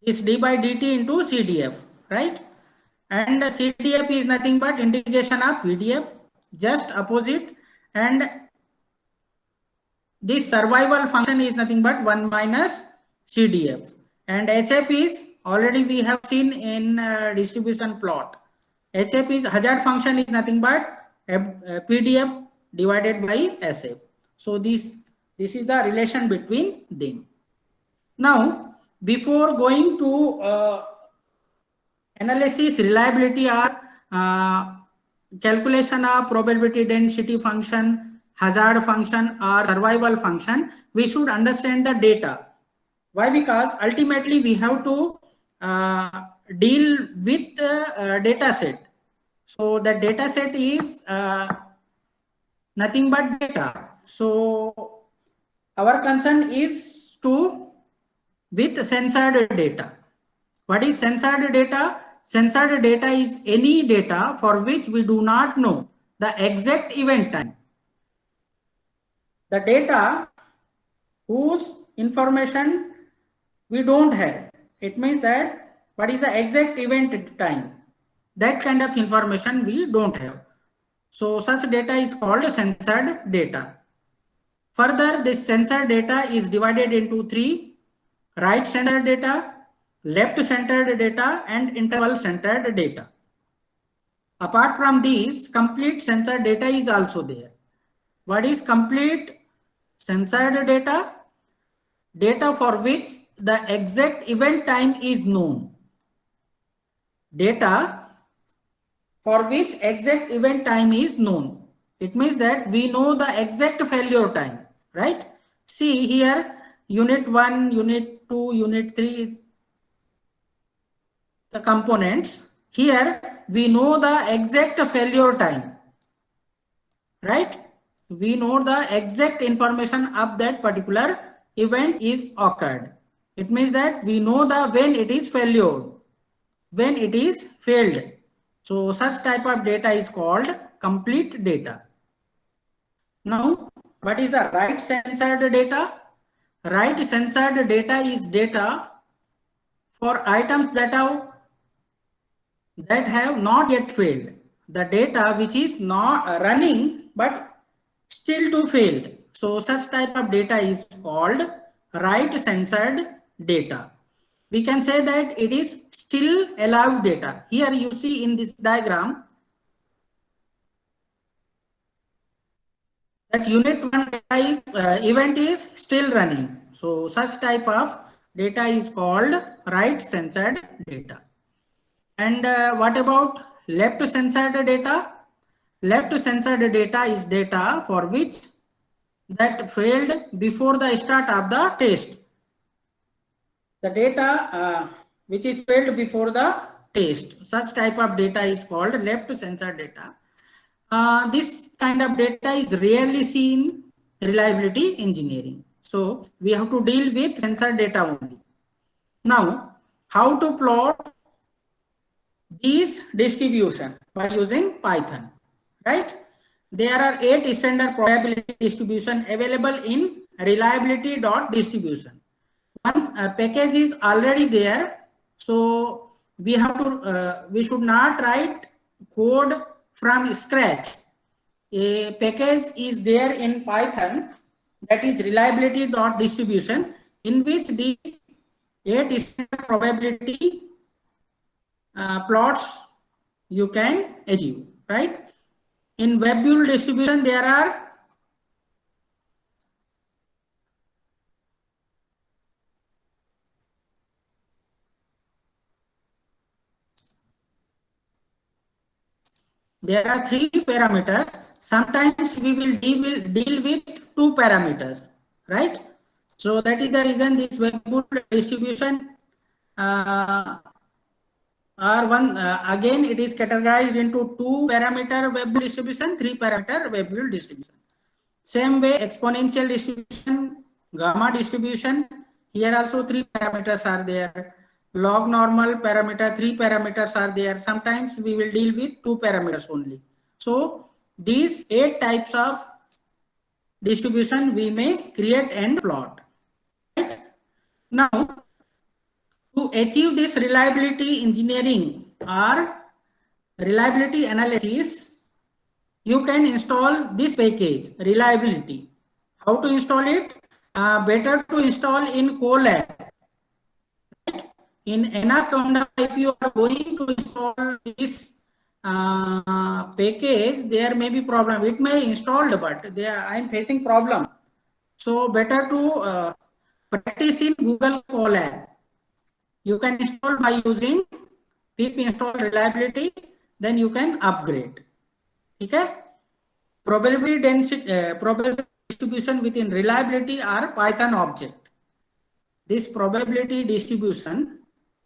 this d by dt into CDF, right? And CDF is nothing but integration of PDF, just opposite. And this survival function is nothing but 1 minus CDF. And HF is already we have seen in distribution plot. HF is hazard function is nothing but PDF divided by SF. So this is the relation between them. Now, before going to analysis reliability or calculation of probability density function, hazard function or survival function, we should understand the data. Why? Because ultimately we have to deal with data set. So the data set is nothing but data. So our concern is to with censored data. What is censored data? Censored data is any data for which we do not know the exact event time. The data whose information we don't have. It means that what is the exact event time? That kind of information we don't have. So such data is called censored data. Further, this censored data is divided into three: right centered data, left centered data, and interval centered data. Apart from these, complete censored data is also there. What is complete censored data? Data for which the exact event time is known. Data for which exact event time is known. It means that we know the exact failure time, right? See here, unit 1, unit 2, unit 3 is the components. Here we know the exact failure time, right? We know the exact information of that particular event is occurred. It means that we know the when it is failure, when it is failed. So such type of data is called complete data. Now, what is the right censored data? Right censored data is data for items that have not yet failed. The data which is not running but still to failed. So such type of data is called right censored data. We can say that it is still alive data. Here you see in this diagram that unit 1 data is event is still running. So such type of data is called right censored data. And what about left censored data? Left censored data is data for which that failed before the start of the test. The data which is failed before the test. Such type of data is called left censored data. This kind of data is rarely seen in reliability engineering. So we have to deal with censored data only. Now, how to plot these distribution by using Python, right? There are 8 standard probability distribution available in reliability.distribution. One package is already there, so we have to we should not write code from scratch. A package is there in Python, that is reliability.distribution, in which these 8 standard probability plots you can achieve, right? In WebBuild distribution, there are there are 3 parameters. Sometimes we will deal with 2 parameters, right? So that is the reason this WebBuild distribution again it is categorized into 2 parameter WebBuild distribution, 3 parameter WebBuild distribution. Same way exponential distribution, gamma distribution, here also 3 parameters are there. Log normal parameter, 3 parameters are there. Sometimes we will deal with 2 parameters only. So these 8 types of distribution we may create and plot. Right? Now, to achieve this reliability engineering or reliability analysis, you can install this package, reliability. How to install it? Better to install in Colab. Right? In Anaconda, if you are going to install this package, there may be problem. It may installed, but I am facing problem. So better to practice in Google Colab. You can install by using pip install reliability, then you can upgrade. Okay? Probability density, probability distribution within reliability are Python object. This probability distribution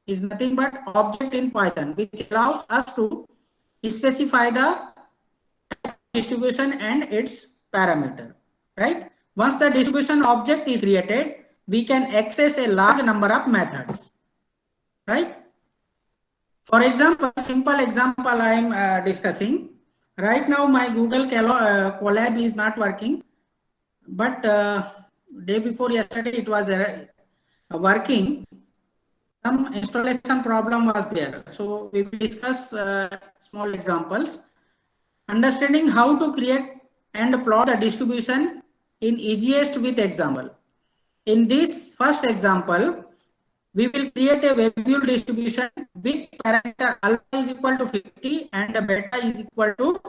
is nothing but object in Python, which allows us to specify the distribution and its parameter, right? Once the distribution object is created, we can access a large number of methods, right? For example, simple example I am discussing, Right now my Google Colab is not working, but day before yesterday it was working. Some installation problem was there. So we will discuss small examples. Understanding how to create and plot the distribution in easiest with example. In this first example, we will create a Webule distribution with parameter alpha is equal to 50 and beta is equal to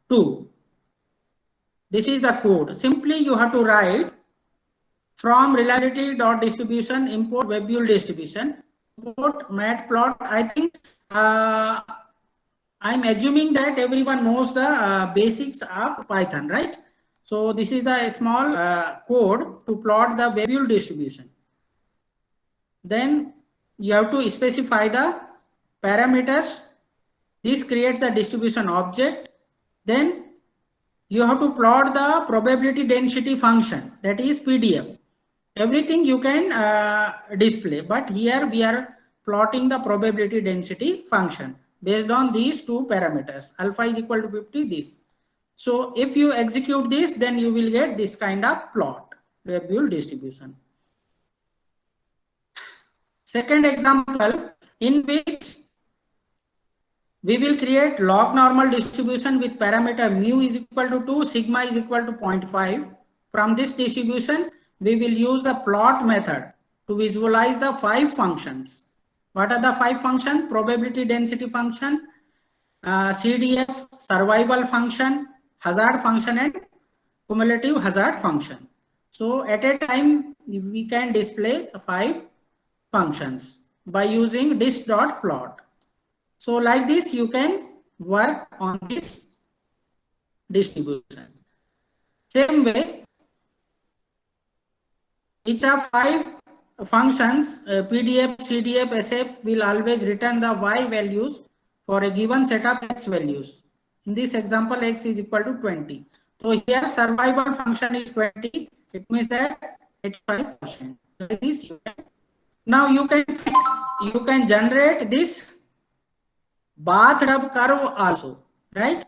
2. This is the code. Simply you have to write from reliability.distribution import Webule distribution, import matplot. I think I'm assuming that everyone knows the basics of Python, right? So this is the small code to plot the Webule distribution. Then you have to specify the parameters. This creates the distribution object. Then you have to plot the probability density function, that is PDF. Everything you can display, but here we are plotting the probability density function based on these two parameters. Alpha is equal to 50, this. So if you execute this, then you will get this kind of plot, Webule distribution. Second example, in which we will create log normal distribution with parameter mu is equal to 2, sigma is equal to 0.5. From this distribution, we will use the plot method to visualize the 5 functions. What are the 5 functions? Probability density function, CDF, survival function, hazard function, and cumulative hazard function. So at a time, we can display the 5 functions by using dis.plot. So like this, you can work on this distribution. Same way, each of 5 functions, PDF, CDF, SF will always return the Y values for a given set of X values. In this example, X is equal to 20. So here survival function is 20. It means that 85%. Like this, now you can generate this bathtub curve also, right?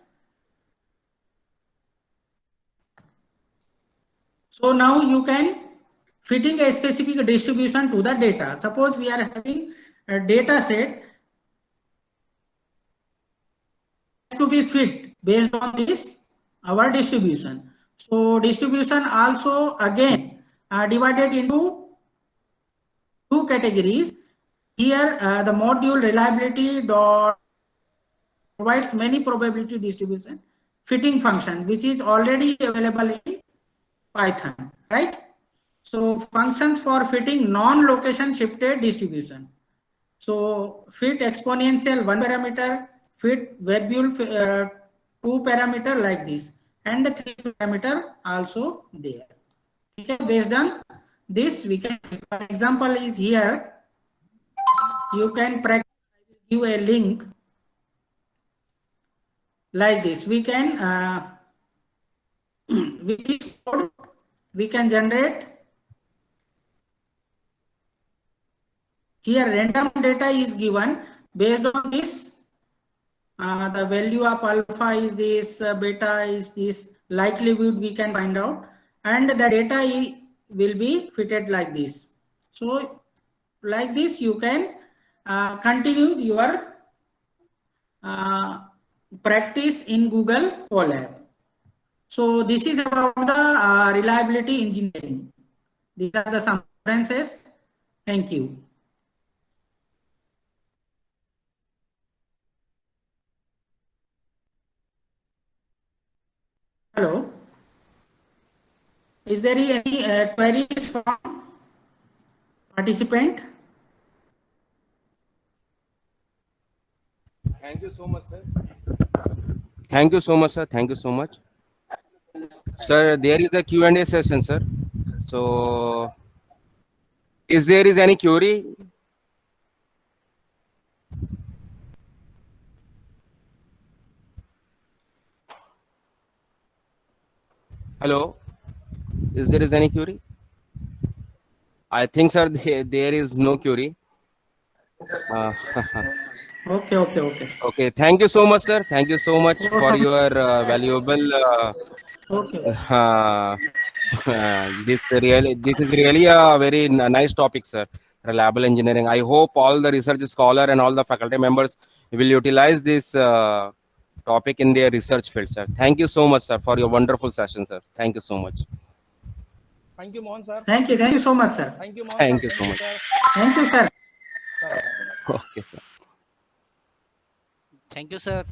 So now you can fitting a specific distribution to the data. Suppose we are having a data set to be fit based on this our distribution. So distribution also again divided into 2 categories. Here the module reliability dot provides many probability distribution fitting function which is already available in Python, right? So functions for fitting non-location shifted distribution. So fit exponential 1 parameter, fit Webule 2 parameter like this, and 3 parameter also there. Okay, based on this, we can, for example, is here. You can practice. Give a link like this. We can with this code we can generate. Here random data is given based on this. The value of alpha is this, beta is this, likelihood we can find out, and the data will be fitted like this. So like this you can continue your practice in Google Colab. So this is about the reliability engineering. These are the some references. Thank you. Hello. Is there any queries from participant? Thank you so much, sir. Thank you so much, sir. Thank you so much. Sir, there is a Q&A session, sir. So, is there is any query? Hello? Is there is any query? I think, sir, there is no query. Okay, okay, okay. Okay, thank you so much, sir. Thank you so much for Awesome. your valuable. Okay. This is really a very nice topic, sir. Reliable engineering. I hope all the research scholar and all the faculty members will utilize this topic in their research field, sir. Thank you so much, sir, for your wonderful session, sir. Thank you so much. Thank you, Mohan sir. Thank you so much, sir. Thank you, Mohan Thank sir. you so much. sir. Thank you, sir. Sir. Okay, sir. Thank you, sir.